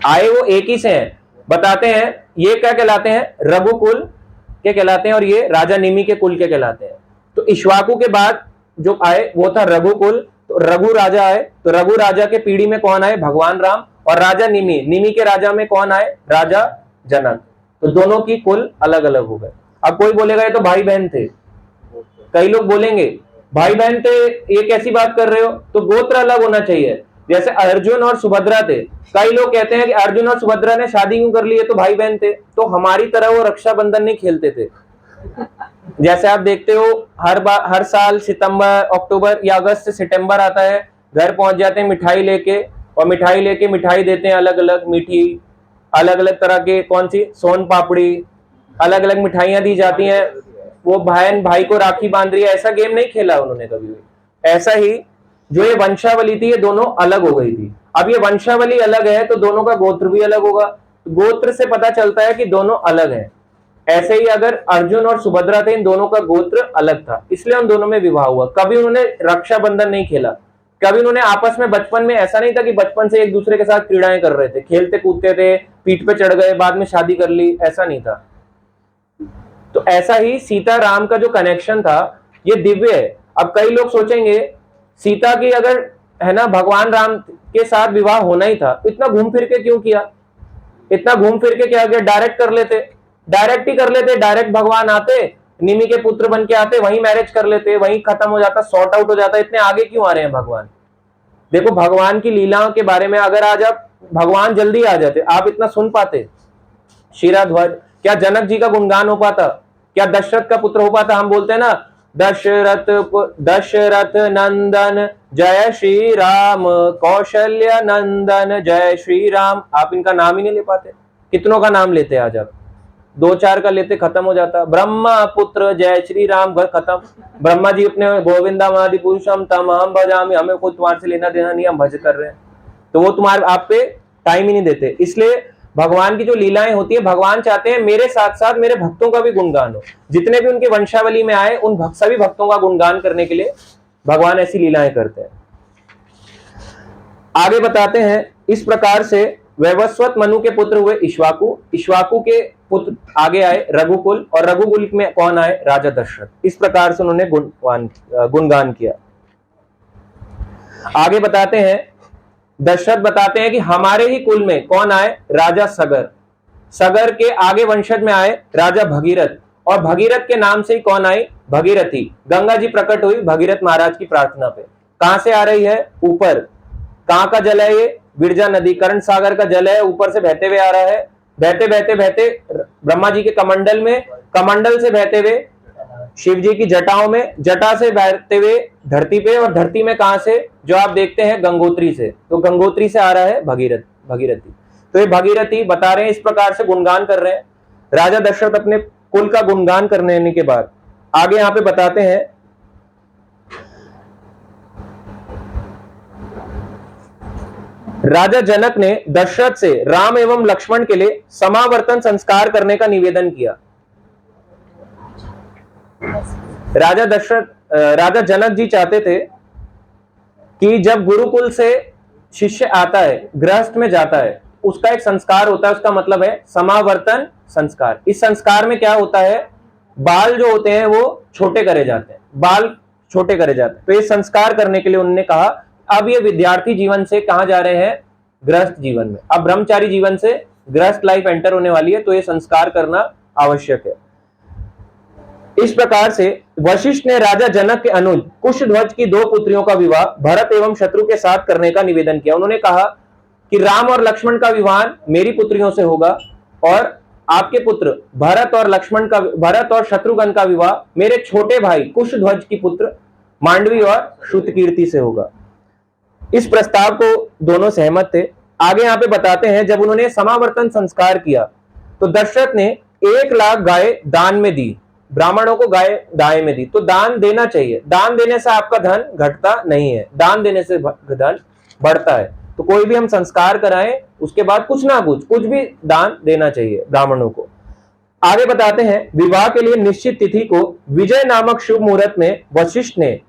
आए वो एक ही से हैं। बताते हैं ये क्या कहलाते हैं? रघुकुल के कहलाते हैं, और ये राजा निमि के कुल के कहलाते हैं। तो इक्ष्वाकु के बाद जो आए वो था रघुकुल। तो रघु राजा आए, तो रघु राजा के पीढ़ी में कौन आए? भगवान राम। और राजा निमि, निमि के राजा में कौन आए? राजा जनक। तो दोनों की कुल अलग अलग हो गए। अब कोई बोलेगा ये तो भाई बहन थे, कई लोग बोलेंगे भाई बहन थे, ये कैसी बात कर रहे हो? तो गोत्र अलग होना चाहिए। जैसे अर्जुन और सुभद्रा थे, कई लोग कहते हैं कि अर्जुन और सुभद्रा ने शादी क्यों कर ली है, तो भाई बहन थे। तो हमारी तरह वो रक्षाबंधन नहीं खेलते थे। जैसे आप देखते हो हर साल सितंबर, अक्टूबर या अगस्त से सितंबर आता है, घर पहुंच जाते हैं मिठाई लेके, और मिठाई देते हैं अलग अलग मीठी, अलग अलग तरह के, कौन सी, सोन पापड़ी, अलग अलग मिठाइयां दी जाती हैं। वो बहन भाई को राखी बांध रही है, ऐसा गेम नहीं खेला उन्होंने कभी भी। ऐसा ही जो ये वंशावली थी, ये दोनों अलग हो गई थी। अब ये वंशावली अलग है तो दोनों का गोत्र भी अलग होगा। गोत्र से पता चलता है कि दोनों अलग हैं। ऐसे ही अगर अर्जुन और सुभद्रा थे, इन दोनों का गोत्र अलग था, इसलिए उन दोनों में विवाह हुआ। कभी उन्होंने रक्षाबंधन नहीं खेला, कभी उन्होंने आपस में, बचपन में ऐसा नहीं था कि बचपन से एक दूसरे के साथ क्रीड़ाएं कर रहे थे, खेलते कूदते थे, पीठ पे चढ़ गए, बाद में शादी कर ली, ऐसा नहीं था। तो ऐसा ही सीता राम का जो कनेक्शन था ये दिव्य है। अब कई लोग सोचेंगे सीता की अगर, है ना, भगवान राम के साथ विवाह होना ही था, तो इतना घूम फिर के क्यों किया? इतना घूम फिर के क्या किया? डायरेक्ट कर लेते, डायरेक्ट ही कर लेते, डायरेक्ट भगवान आते, निमि के पुत्र बन के आते, वहीं मैरिज कर लेते, वहीं खत्म हो जाता, सॉर्ट आउट हो जाता। इतने आगे क्यों आ रहे हैं भगवान? देखो भगवान की लीलाओं के बारे में अगर आज आप, भगवान जल्दी आ जाते, आप इतना सुन पाते? शिराध्वज, क्या जनक जी का गुणगान हो पाता? क्या दशरथ का पुत्र हो पाता? हम बोलते हैं ना, दशरथ नंदन जय श्री राम, कौशल्य नंदन जय श्री राम। आप इनका नाम ही नहीं ले पाते। कितनों का नाम लेते आज आप? 2-4 का लेते, खत्म हो जाता। ब्रह्मा पुत्र जय श्री राम, खत्म। ब्रह्मा जी अपने गोविंदा मादि पुरुषम तम हम भजामि, हमें कोई तुम्हारे से लेना देना नहीं, हम भज कर रहे हैं, तो वो तुम्हारे आप पे टाइम ही नहीं देते। इसलिए भगवान की जो लीलाएं होती है, भगवान चाहते हैं मेरे साथ साथ मेरे भक्तों का भी गुणगान हो। जितने भी उनके वंशावली में आए, उन सभी भक्तों का गुणगान करने के लिए भगवान ऐसी लीलाएं करते हैं। आगे बताते हैं, इस प्रकार से वैवस्वत मनु के पुत्र हुए इक्ष्वाकु, इक्ष्वाकु के पुत्र आगे आए रघुकुल, और रघुकुल में कौन आए? राजा दशरथ। इस प्रकार से उन्होंने गुणगान किया। आगे बताते हैं, दशरथ बताते हैं कि हमारे ही कुल में कौन आए? राजा सगर। सगर के आगे वंशज में आए राजा भगीरथ, और भगीरथ के नाम से ही कौन आई? भगीरथी। गंगा जी प्रकट हुई भगीरथ महाराज की प्रार्थना पे। कहां से आ रही है? ऊपर। कहां का जल है ये? बिरजा नदी, कर्ण सागर का जल है, ऊपर से बहते हुए आ रहा है। बहते बहते बहते ब्रह्मा जी के कमंडल में, कमंडल से बहते हुए शिव जी की जटाओं में, जटा से बहते हुए धरती पे, और धरती में कहां से? जो आप देखते हैं गंगोत्री से, तो गंगोत्री से आ रहा है भगीरथी। तो ये भगीरथी बता रहे हैं, इस प्रकार से गुणगान कर रहे हैं राजा दशरथ अपने कुल का गुणगान करने के बाद। आगे यहां पे बताते हैं, राजा जनक ने दशरथ से राम एवं लक्ष्मण के लिए समावर्तन संस्कार करने का निवेदन किया। राजा जनक जी चाहते थे कि जब गुरुकुल से शिष्य आता है, गृहस्थ में जाता है, उसका एक संस्कार होता है, उसका मतलब है समावर्तन संस्कार। इस संस्कार में क्या होता है? बाल जो होते हैं वो छोटे करे जाते हैं, बाल छोटे करे जाते हैं। तो ये संस्कार करने के लिए उन्होंने कहा, अब ये विद्यार्थी जीवन से कहां जा रहे हैं? गृहस्थ जीवन में। अब ब्रह्मचारी जीवन से गृहस्थ लाइफ एंटर होने वाली है, तो ये संस्कार करना आवश्यक है। इस प्रकार से वशिष्ठ ने राजा जनक के अनुज कुशध्वज की 2 पुत्रियों का विवाह भरत एवं शत्रु के साथ करने का निवेदन किया। उन्होंने कहा कि राम और लक्ष्मण का विवाह मेरी पुत्रियों से होगा, और आपके पुत्र भरत और शत्रुघ्न का विवाह मेरे छोटे भाई कुशध्वज की पुत्र मांडवी और श्रुतकीर्ति से होगा। इस प्रस्ताव को दोनों सहमत थे। आगे यहां पे बताते हैं, जब उन्होंने समावर्तन संस्कार किया तो दशरथ ने 1 लाख गाय दान में दी, ब्राह्मणों को गाय दाय में दी। तो दान देना चाहिए, दान देने से आपका धन घटता नहीं है, दान देने से धन बढ़ता है। तो कोई भी हम संस्कार कराएं, उसके बाद कुछ ना कुछ भी दान देना चाहिए ब्राह्मणों को। आगे बताते हैं, विवाह के लिए निश्चित तिथि को विजय नामक शुभ मुहूर्त में वशिष्ठ ने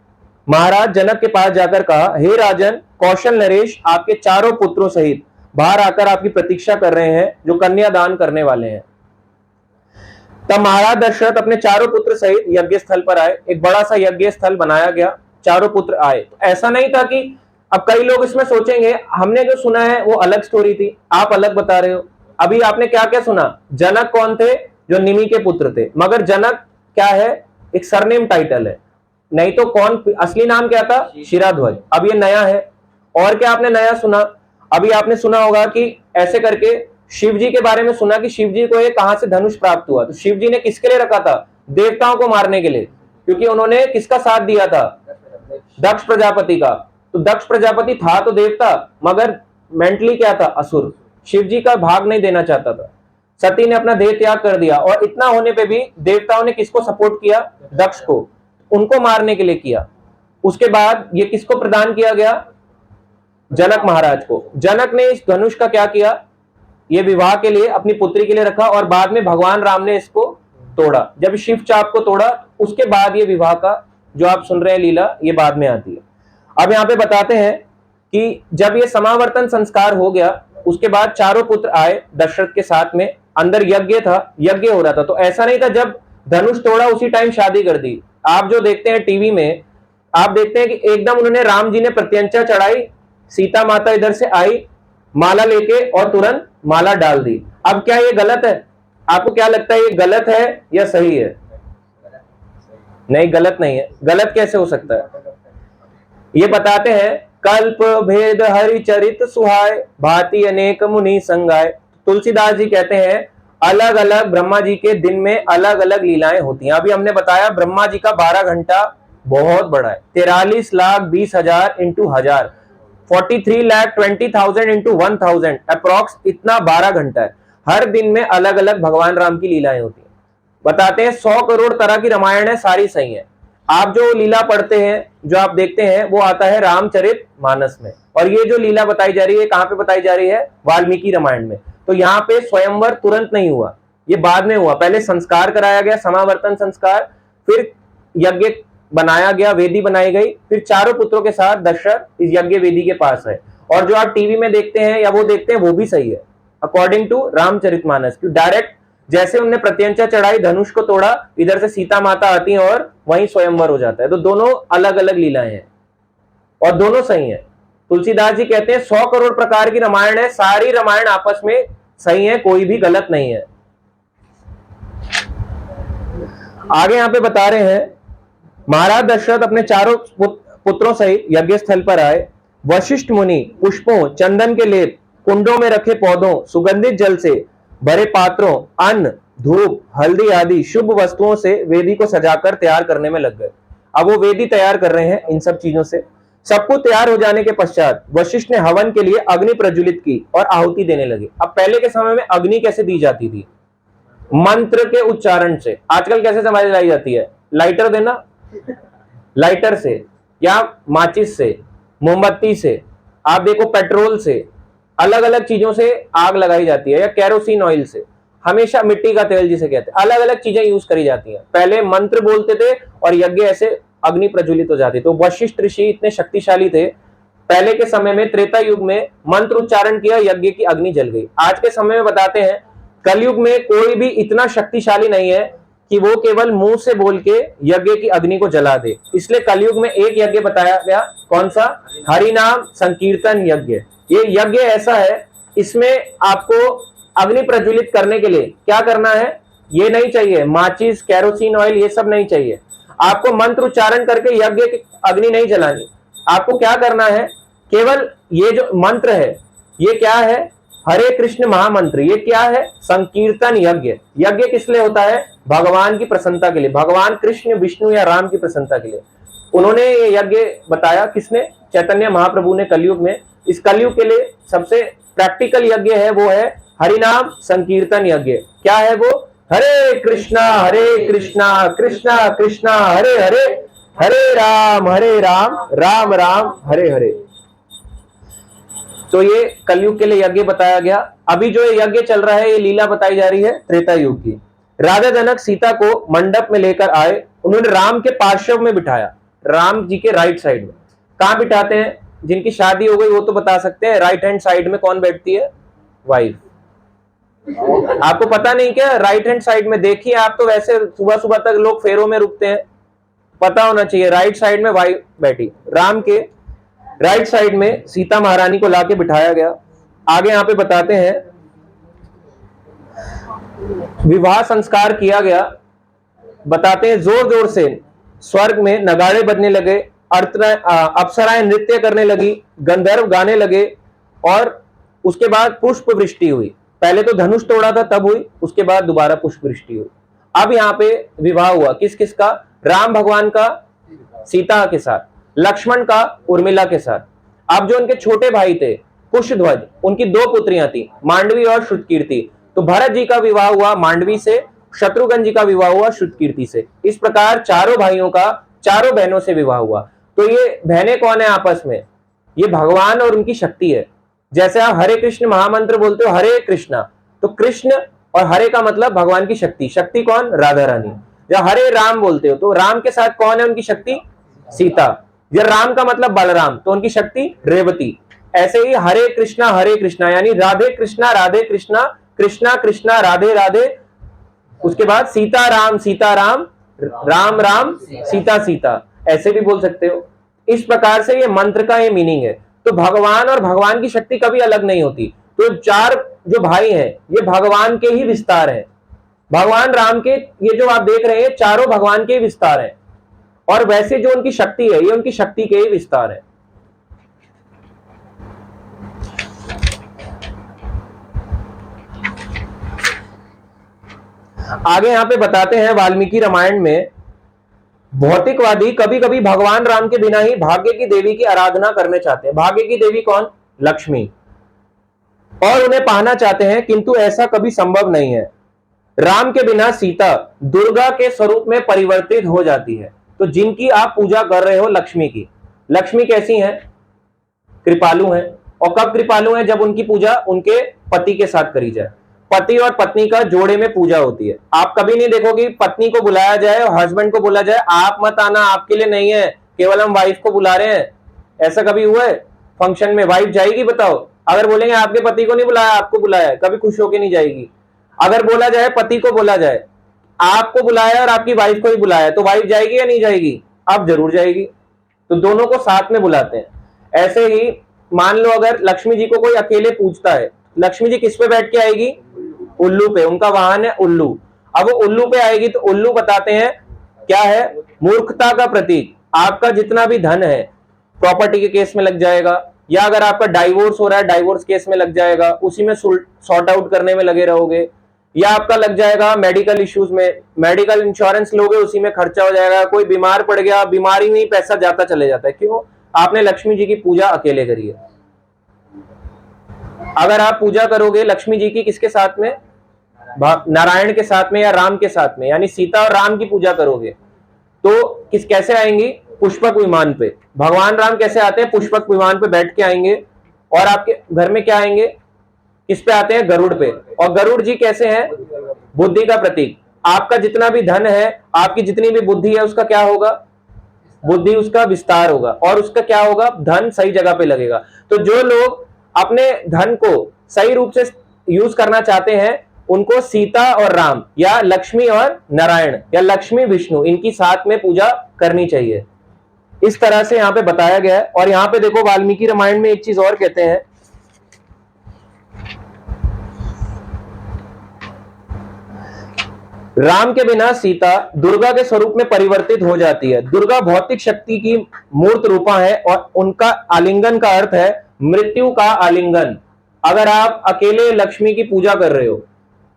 महाराज जनक के पास जाकर कहा, हे राजन, कौशल नरेश आपके 4 पुत्रों सहित बाहर आकर आपकी प्रतीक्षा कर रहे हैं, जो कन्या दान करने वाले हैं। तब महाराज दशरथ अपने 4 पुत्र सहित यज्ञ स्थल पर आए। एक बड़ा सा यज्ञ स्थल बनाया गया, 4 पुत्र आए। तो ऐसा नहीं था कि, अब कई लोग इसमें सोचेंगे हमने जो सुना है वो अलग स्टोरी थी, आप अलग बता रहे हो। अभी आपने क्या क्या सुना? जनक कौन थे? जो निमि के पुत्र थे। मगर जनक क्या है? एक सरनेम टाइटल है। नहीं तो कौन, असली नाम क्या था? शिराध्वज। अब ये नया है। और क्या आपने नया सुना? अभी आपने सुना होगा कि ऐसे करके शिव जी के बारे में सुना कि शिव जी को ये कहां से धनुष प्राप्त हुआ। तो शिव जी ने किसके लिए रखा था? देवताओं को मारने के लिए, क्योंकि उन्होंने किसका साथ दिया था? दक्ष प्रजापति का। तो दक्ष प्रजापति था तो देवता, मगर मेंटली क्या था? असुर। शिव जी का भाग नहीं देना चाहता था। सती ने अपना देह त्याग कर दिया, और इतना होने पे भी देवताओं ने किसको सपोर्ट किया? दक्ष को, उनको मारने के लिए किया। उसके बाद ये किसको प्रदान किया गया? जनक महाराज को। जनक ने इस धनुष का क्या किया? ये विवाह के लिए अपनी पुत्री के लिए रखा, और बाद में भगवान राम ने इसको तोड़ा। जब शिव चाप को तोड़ा, उसके बाद ये विवाह का जो आप सुन रहे हैं लीला, ये बाद में आती है। अब यहाँ पे बताते हैं कि जब ये समावर्तन संस्कार हो गया, उसके बाद चारों पुत्र आए दशरथ के साथ में। अंदर यज्ञ था, यज्ञ हो रहा था। तो ऐसा नहीं था जब धनुष तोड़ा उसी टाइम शादी कर दी। आप जो देखते हैं टीवी में, आप देखते हैं कि एकदम उन्होंने, राम जी ने प्रत्यंचा चढ़ाई, सीता माता इधर से आई माला लेके और तुरंत माला डाल दी। अब क्या ये गलत है? आपको क्या लगता है, ये गलत है या सही है? नहीं, गलत नहीं है। गलत कैसे हो सकता है? ये बताते हैं, कल्प भेद हरि चरित सुहाय, भांति अनेक मुनि संगाय। तुलसीदास जी कहते हैं अलग अलग ब्रह्मा जी के दिन में अलग अलग लीलाएं होती हैं। अभी हमने बताया ब्रह्मा जी का 12 घंटा बहुत बड़ा है। 43,20,000 इंटू 1000, 43,20,000 इंटू 1000 अप्रॉक्स, इतना 12 घंटा है। हर दिन में अलग अलग भगवान राम की लीलाएं होती हैं। बताते हैं 100 करोड़ तरह की रामायण है, सारी सही है। आप जो लीला पढ़ते हैं, जो आप देखते हैं, वो आता है रामचरित मानस में। और ये जो लीला बताई जा रही है, कहां पे बताई जा रही है? वाल्मीकि रामायण में। तो यहाँ पे स्वयंवर तुरंत नहीं हुआ, ये बाद में हुआ। पहले संस्कार कराया गया, समावर्तन संस्कार, फिर यज्ञ बनाया गया, वेदी बनाई गई, फिर चारों पुत्रों के साथ दशरथ इस यज्ञ वेदी के पास है। और जो आप टीवी में देखते हैं या वो देखते हैं, वो भी सही है अकॉर्डिंग टू रामचरितमानस। डायरेक्ट जैसे उन्होंने प्रत्यंचा चढ़ाई, धनुष को तोड़ा, इधर से सीता माता आती हैं और वहीं स्वयंवर हो जाता है। तो दोनों अलग अलग लीलाएं हैं और दोनों सही है। तुलसीदास जी कहते हैं 100 करोड़ प्रकार की रामायण है, सारी रामायण आपस में सही है, कोई भी गलत नहीं है। आगे यहां पे बता रहे हैं, महाराज दशरथ अपने चारों पुत्रों सहित यज्ञ स्थल पर आए। वशिष्ठ मुनि पुष्पों, चंदन के लेप, कुंडों में रखे पौधों, सुगंधित जल से भरे पात्रों, अन्न, धूप, हल्दी आदि शुभ वस्तुओं से वेदी को सजाकर तैयार करने में लग गए। अब वो वेदी तैयार कर रहे हैं इन सब चीजों से। सबको तैयार हो जाने के पश्चात वशिष्ठ ने हवन के लिए अग्नि प्रज्वलित की और आहुति देने लगे। अब पहले के समय में अग्नि कैसे दी जाती थी? मंत्र के उच्चारण से। आजकल कैसे जलाई जाती है? लाइटर देना, लाइटर से या माचिस से, मोमबत्ती से, आप देखो पेट्रोल से, अलग अलग चीजों से आग लगाई जाती है, या केरोसिन ऑयल से, हमेशा मिट्टी का तेल जिसे कहते हैं, अलग अलग चीजें यूज करी जाती हैं। पहले मंत्र बोलते थे और यज्ञ ऐसे अग्नि प्रज्वलित हो जाती। तो वशिष्ठ ऋषि इतने शक्तिशाली थे, पहले के समय में त्रेता युग में मंत्र उच्चारण किया, यज्ञ की अग्नि जल गई। आज के समय में बताते हैं कलयुग में कोई भी इतना शक्तिशाली नहीं है कि वो केवल मुंह से बोल के यज्ञ की अग्नि को जला दे। इसलिए कलयुग में एक यज्ञ बताया गया, कौन सा? हरिनाम संकीर्तन यज्ञ। ये यज्ञ ऐसा है, इसमें आपको अग्नि प्रज्वलित करने के लिए क्या करना है? ये नहीं चाहिए माचिस, केरोसिन ऑयल, ये सब नहीं चाहिए। आपको मंत्र उच्चारण करके यज्ञ की अग्नि नहीं जलानी। आपको क्या करना है? केवल ये जो मंत्र है, ये क्या है? हरे कृष्ण महामंत्र। ये क्या है? संकीर्तन यज्ञ। यज्ञ किस लिए होता है? भगवान की प्रसन्नता के लिए, भगवान कृष्ण, विष्णु या राम की प्रसन्नता के लिए उन्होंने ये यज्ञ बताया। किसने? चैतन्य महाप्रभु ने कलयुग में। इस कलयुग के लिए सबसे प्रैक्टिकल यज्ञ है, वो है हरिनाम संकीर्तन यज्ञ। क्या है वो? हरे कृष्णा कृष्णा कृष्णा हरे हरे, हरे राम राम राम हरे हरे। तो ये कलयुग के लिए यज्ञ बताया गया। अभी जो यज्ञ चल रहा है, ये लीला बताई जा रही है त्रेता युग की। राजा जनक सीता को मंडप में लेकर आए, उन्होंने राम के पार्श्व में बिठाया, राम जी के राइट साइड में। कहां बिठाते हैं? जिनकी शादी हो गई वो तो बता सकते हैं, राइट हैंड साइड में कौन बैठती है? वाइफ। आपको पता नहीं क्या? राइट हैंड साइड में। देखिए आप तो वैसे सुबह सुबह तक लोग फेरों में रुकते हैं, पता होना चाहिए। राइट साइड में वाइफ बैठी, राम के राइट साइड में सीता महारानी को लाके बिठाया गया। आगे यहां पे बताते हैं, विवाह संस्कार किया गया। बताते हैं जोर जोर से स्वर्ग में नगाड़े बजने लगे, अप्सराएं नृत्य करने लगी, गंधर्व गाने लगे, और उसके बाद पुष्प वृष्टि हुई। पहले तो धनुष तोड़ा था तब हुई, उसके बाद दोबारा पुष्प वृष्टि हुई। अब यहाँ पे विवाह हुआ किस किस का? राम भगवान का सीता के साथ, लक्ष्मण का उर्मिला के साथ। अब जो उनके छोटे भाई थे कुशध्वज, उनकी दो पुत्रियां थी, मांडवी और श्रुतकीर्ति। तो भरत जी का विवाह हुआ मांडवी से, शत्रुघ्न जी का विवाह हुआ श्रुतकीर्ति से। इस प्रकार चारों भाइयों का चारों बहनों से विवाह हुआ। तो ये बहनें कौन है आपस में? ये भगवान और उनकी शक्ति है। जैसे आप हरे कृष्ण महामंत्र बोलते हो, हरे कृष्णा, तो कृष्ण और हरे का मतलब भगवान की शक्ति। शक्ति कौन? राधा रानी। जब हरे राम बोलते हो तो राम के साथ कौन है उनकी शक्ति? सीता। जब राम का मतलब बलराम, तो उनकी शक्ति रेवती। ऐसे ही हरे कृष्णा यानी राधे कृष्णा कृष्णा कृष्णा राधे राधे, उसके बाद सीता राम राम राम सीता सीता, ऐसे भी बोल सकते हो। इस प्रकार से ये मंत्र का ये मीनिंग है। तो भगवान और भगवान की शक्ति कभी अलग नहीं होती। तो चार जो भाई हैं ये भगवान के ही विस्तार हैं। भगवान राम के ये जो आप देख रहे हैं चारों भगवान के ही विस्तार हैं, और वैसे जो उनकी शक्ति है ये उनकी शक्ति के ही विस्तार है। आगे यहां पे बताते हैं वाल्मीकि रामायण में, भौतिकवादी कभी कभी भगवान राम के बिना ही भाग्य की देवी की आराधना करने चाहते हैं। भाग्य की देवी कौन? लक्ष्मी। और उन्हें पाना चाहते हैं, किंतु ऐसा कभी संभव नहीं है। राम के बिना सीता दुर्गा के स्वरूप में परिवर्तित हो जाती है। तो जिनकी आप पूजा कर रहे हो लक्ष्मी की, लक्ष्मी कैसी हैं? कृपालु हैं। और कब कृपालु हैं? जब उनकी पूजा उनके पति के साथ करी जाए। पति और पत्नी का जोड़े में पूजा होती है। आप कभी नहीं देखोगे पत्नी को बुलाया जाए और हस्बैंड को बोला जाए आप मत आना, आपके लिए नहीं है, केवल हम वाइफ को बुला रहे हैं। ऐसा कभी हुआ है? फंक्शन में वाइफ जाएगी? बताओ। अगर बोलेंगे आपके पति को नहीं बुलाया आपको बुलाया, कभी खुश होके नहीं जाएगी। अगर बोला जाए पति को बोला जाए आपको बुलाया और आपकी वाइफ को ही बुलाया, तो वाइफ जाएगी या नहीं जाएगी? आप जरूर जाएगी। तो दोनों को साथ में बुलाते हैं। ऐसे ही मान लो अगर लक्ष्मी जी को कोई अकेले पूछता है, लक्ष्मी जी किस पे बैठ के आएगी? उल्लू पे। उनका वाहन है उल्लू। अब वो उल्लू पे आएगी तो उल्लू बताते हैं क्या है? मूर्खता का प्रतीक। आपका जितना भी धन है प्रॉपर्टी के केस में लग जाएगा, या अगर आपका डाइवोर्स हो रहा है डाइवोर्स केस में लग जाएगा, उसी में सॉर्ट आउट करने में लगे रहोगे, या आपका लग जाएगा मेडिकल इश्यूज में, मेडिकल इंश्योरेंस लोगे उसी में खर्चा हो जाएगा। कोई बीमार पड़ गया, बीमारी में ही पैसा जाता चले जाता है। क्यों? आपने लक्ष्मी जी की पूजा अकेले करी है। अगर आप पूजा करोगे लक्ष्मी जी की किसके साथ में? नारायण के साथ में या राम के साथ में, यानी सीता और राम की पूजा करोगे, तो कैसे आएंगी? पुष्पक विमान पे। भगवान राम कैसे आते हैं? पुष्पक विमान पे बैठ के आएंगे। और आपके घर में क्या आएंगे? किस पे आते हैं? गरुड़ पे। और गरुड़ जी कैसे हैं? बुद्धि का प्रतीक। आपका जितना भी धन है, आपकी जितनी भी बुद्धि है, उसका क्या होगा? बुद्धि उसका विस्तार होगा, और उसका क्या होगा? धन सही जगह पे लगेगा। तो जो लोग अपने धन को सही रूप से यूज करना चाहते हैं, उनको सीता और राम, या लक्ष्मी और नारायण, या लक्ष्मी विष्णु, इनकी साथ में पूजा करनी चाहिए। इस तरह से यहां पे बताया गया है। और यहां पे देखो वाल्मीकि रामायण में एक चीज और कहते हैं, राम के बिना सीता दुर्गा के स्वरूप में परिवर्तित हो जाती है। दुर्गा भौतिक शक्ति की मूर्त रूपा है, और उनका आलिंगन का अर्थ है मृत्यु का आलिंगन। अगर आप अकेले लक्ष्मी की पूजा कर रहे हो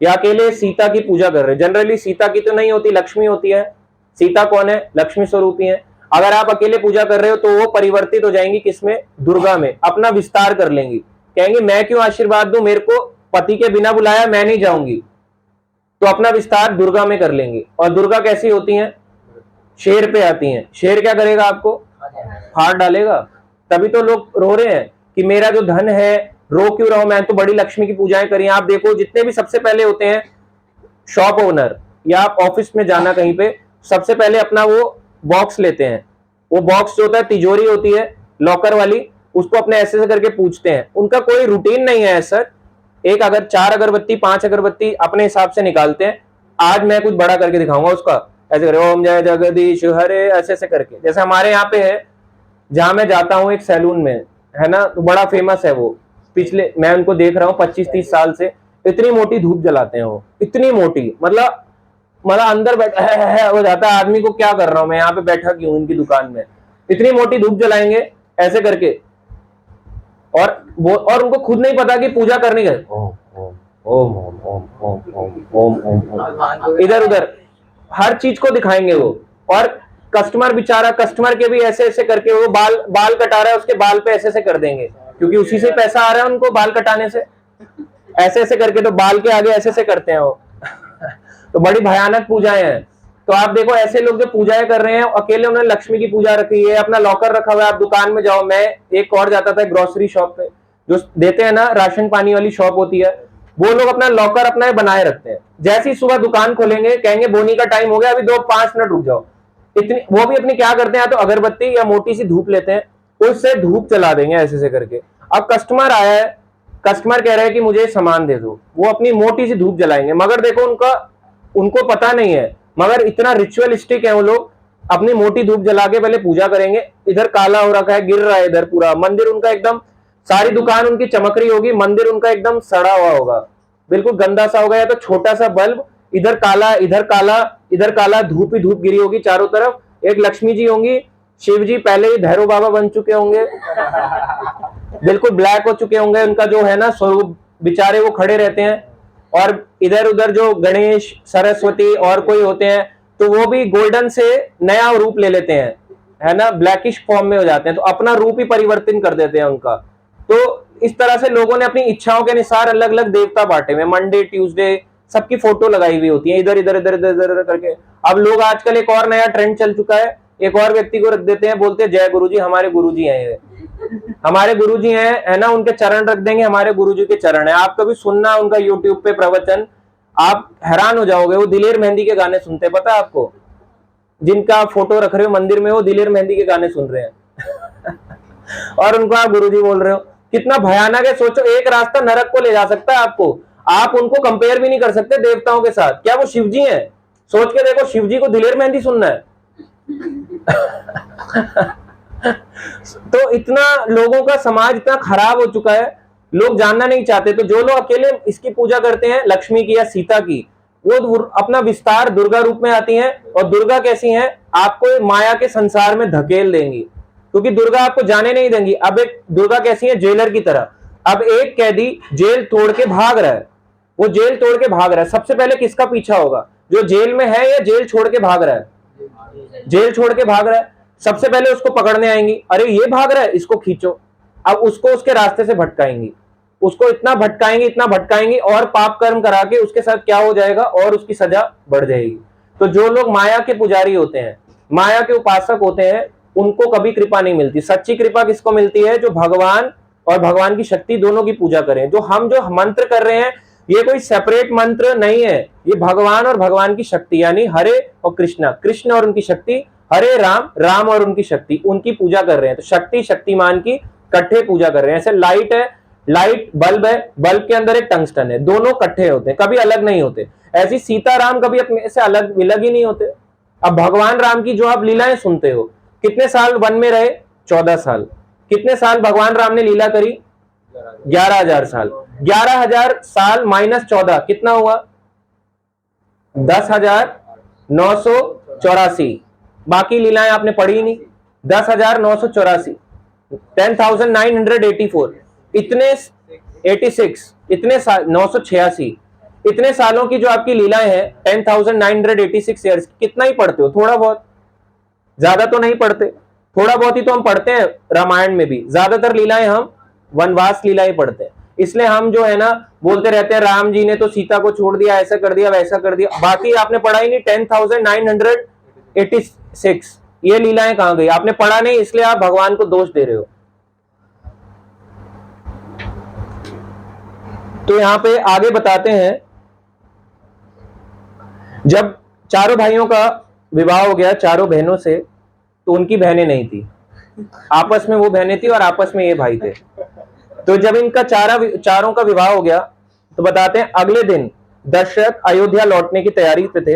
या अकेले सीता की पूजा कर रहे हो, जनरली सीता की तो नहीं होती, लक्ष्मी होती है। सीता कौन है? लक्ष्मी स्वरूपी है। अगर आप अकेले पूजा कर रहे हो तो वो परिवर्तित हो जाएंगी किसमें? दुर्गा में। अपना विस्तार कर लेंगी, कहेंगे मैं क्यों आशीर्वाद दूं, मेरे को पति के बिना बुलाया, मैं नहीं जाऊंगी। तो अपना विस्तार दुर्गा में कर लेंगी। और दुर्गा कैसी होती हैं? शेर पे आती हैं। शेर क्या करेगा? आपको फाड़ डालेगा। तभी तो लोग रो रहे हैं कि मेरा जो धन है, रो क्यों रहा हूं, मैं तो बड़ी लक्ष्मी की पूजाएं करी। आप देखो जितने भी सबसे पहले होते हैं शॉप ओनर, या आप ऑफिस में जाना कहीं पे, सबसे पहले अपना वो बॉक्स लेते हैं। वो बॉक्स जो होता है, तिजोरी होती है लॉकर वाली, उसको अपने ऐसे से करके पूछते हैं। उनका कोई रूटीन नहीं है सर। एक अगर 4 अगरबत्ती 5 अगरबत्ती अपने हिसाब से निकालते हैं। आज मैं कुछ बड़ा करके दिखाऊंगा उसका, ऐसे करे ओम जय जगदीश हरे, ऐसे ऐसे करके। जैसे हमारे यहाँ पे है, जहां मैं जाता हूँ एक सैलून में, है ना, तो बड़ा फेमस है वो। पिछले मैं उनको देख रहा हूँ 25-30 साल से, इतनी मोटी धूप जलाते हैं वो, इतनी मोटी, मतलब मतलब अंदर बैठा है हो जाता है आदमी को, क्या कर रहा हूं मैं यहाँ पे बैठा क्यों इनकी दुकान में। इतनी मोटी धूप जलाएंगे ऐसे करके, और उनको खुद नहीं पता कि पूजा करनी है। ओम ओम ओम ओम ओम ओम ओम ओम, इधर उधर हर चीज को दिखाएंगे वो। और कस्टमर बेचारा, कस्टमर के भी ऐसे ऐसे करके, वो बाल कटा रहा है उसके बाल पे ऐसे ऐसे कर देंगे, क्योंकि उसी से पैसा आ रहा है उनको बाल कटाने से। ऐसे ऐसे करके तो बाल के आगे ऐसे ऐसे करते हैं वो। तो बड़ी भयानक पूजाएं हैं। तो आप देखो ऐसे लोग जो पूजाएं कर रहे हैं, अकेले उन्होंने लक्ष्मी की पूजा रखी है, अपना लॉकर रखा हुआ है। आप दुकान में जाओ, मैं एक और जाता था ग्रोसरी शॉप पे, जो देते हैं ना राशन पानी वाली शॉप होती है, वो लोग अपना लॉकर अपना बनाए रखते हैं। जैसे ही सुबह दुकान खोलेंगे कहेंगे बोनी का टाइम हो गया, अभी 2-5 मिनट रुक जाओ। इतनी वो भी अपनी क्या करते हैं, या तो अगरबत्ती या मोटी सी धूप लेते हैं, उससे धूप चला देंगे ऐसे ऐसे करके। अब कस्टमर आया है, कस्टमर कह रहे हैं कि मुझे सामान दे दो, वो अपनी मोटी सी धूप जलाएंगे। मगर देखो उनको पता नहीं है, मगर इतना रिचुअलिस्टिक है वो लोग, अपनी मोटी धूप जला के पहले पूजा करेंगे। इधर काला हो रखा है, गिर रहा है इधर पूरा मंदिर उनका एकदम, सारी दुकान उनकी चमक रही होगी, मंदिर उनका एकदम सड़ा हुआ होगा, बिल्कुल गंदा सा होगा। या तो छोटा सा बल्ब, इधर काला इधर काला इधर काला, धूप ही धूप गिरी होगी चारों तरफ। एक लक्ष्मी जी होंगी, शिव जी पहले ही भैरव बाबा बन चुके होंगे, बिल्कुल ब्लैक हो चुके होंगे, उनका जो है ना स्वरूप, बेचारे वो खड़े रहते हैं। और इधर उधर जो गणेश सरस्वती और कोई होते हैं, तो वो भी गोल्डन से नया रूप ले लेते हैं, है ना, ब्लैकिश फॉर्म में हो जाते हैं, तो अपना रूप ही परिवर्तन कर देते हैं उनका। तो इस तरह से लोगों ने अपनी इच्छाओं के अनुसार अलग अलग देवता बांटे हुए, मंडे ट्यूसडे सबकी फोटो लगाई हुई होती है इधर इधर इधर इधर इधर करके। अब लोग आजकल एक और नया ट्रेंड चल चुका है, एक और व्यक्ति को रख देते हैं, बोलते हैं जय गुरुजी, हमारे गुरुजी हैं, हमारे गुरुजी हैं, है ना, उनके चरण रख देंगे, हमारे गुरुजी के चरण है। आप कभी सुनना उनका यूट्यूब पे प्रवचन, आप हैरान हो जाओगे। वो दिलेर मेहंदी के गाने सुनते हैं, पता है आपको, जिनका फोटो रख रहे हो मंदिर में, वो दिलेर मेहंदी के गाने सुन रहे हैं और उनको आप गुरुजी बोल रहे हो। कितना भयानक है, सोचो, एक रास्ता नरक को ले जा सकता है आपको। आप उनको कंपेयर भी नहीं कर सकते देवताओं के साथ, क्या वो शिवजी हैं? सोच के देखो, शिवजी को दिलेर मेहंदी सुनना है तो इतना लोगों का समाज इतना खराब हो चुका है, लोग जानना नहीं चाहते। तो जो लोग अकेले इसकी पूजा करते हैं, लक्ष्मी की या सीता की, वो अपना विस्तार दुर्गा रूप में आती हैं। और दुर्गा कैसी हैं, आपको माया के संसार में धकेल देंगी, क्योंकि दुर्गा आपको जाने नहीं देंगी। अब एक दुर्गा कैसी है, जेलर की तरह। अब एक कैदी जेल तोड़ के भाग रहा है, वो जेल तोड़ के भाग रहा है, सबसे पहले किसका पीछा होगा, जो जेल में है या जेल छोड़ के भाग रहा है? जेल छोड़ के भाग रहा है, सबसे पहले उसको पकड़ने आएंगी, अरे ये भाग रहा है, इसको खींचो। अब उसको उसके रास्ते से भटकाएंगी, उसको इतना भटकाएंगी इतना भटकाएंगी, और पाप कर्म करा के उसके साथ क्या हो जाएगा, और उसकी सजा बढ़ जाएगी। तो जो लोग माया के पुजारी होते हैं, माया के उपासक होते हैं, उनको कभी कृपा नहीं मिलती। सच्ची कृपा किसको मिलती है, जो भगवान और भगवान की शक्ति दोनों की पूजा करें। जो हम जो मंत्र कर रहे हैं, ये कोई सेपरेट मंत्र नहीं है, ये भगवान और भगवान की शक्ति, यानी हरे और कृष्णा, कृष्ण और उनकी शक्ति, हरे राम, राम और उनकी शक्ति, उनकी पूजा कर रहे हैं। तो शक्ति शक्तिमान की इकट्ठे पूजा कर रहे हैं। ऐसे लाइट है, लाइट बल्ब है, बल्ब के अंदर एक टंगस्टन है, दोनों इकट्ठे होते हैं, कभी अलग नहीं होते। ऐसी सीता राम कभी अपने से अलग विलग ही नहीं होते। अब भगवान राम की जो आप लीलाएं सुनते हो, कितने साल वन में रहे, 14 साल। कितने साल भगवान राम ने लीला करी, 11,000 साल। 11,000 साल माइनस 14 कितना हुआ, 10,984। बाकी लीलाएं आपने पढ़ी नहीं। 10,984, 10,984, इतने 86, इतने 986, इतने सालों की जो आपकी लीलाएं हैं, 10,986 ईयर्स, कितना ही पढ़ते हो, थोड़ा बहुत, ज्यादा तो नहीं पढ़ते, थोड़ा बहुत ही तो हम पढ़ते हैं। रामायण में भी ज्यादातर लीलाएं हम वनवास लीलाएं पढ़ते हैं, इसलिए हम जो है ना बोलते रहते हैं राम जी ने तो सीता को छोड़ दिया, ऐसा कर दिया वैसा कर दिया। बाकी आपने पढ़ा ही नहीं। 10,986 ये लीलाएं कहां गई, आपने पढ़ा नहीं, इसलिए आप भगवान को दोष दे रहे हो। तो यहां पे आगे बताते हैं, जब चारों भाइयों का विवाह हो गया चारों बहनों से, तो उनकी बहनें नहीं थी, आपस में वो बहनें थी और आपस में ये भाई थे। तो जब इनका चारों का विवाह हो गया, तो बताते हैं अगले दिन दशरथ अयोध्या लौटने की तैयारी पे थे।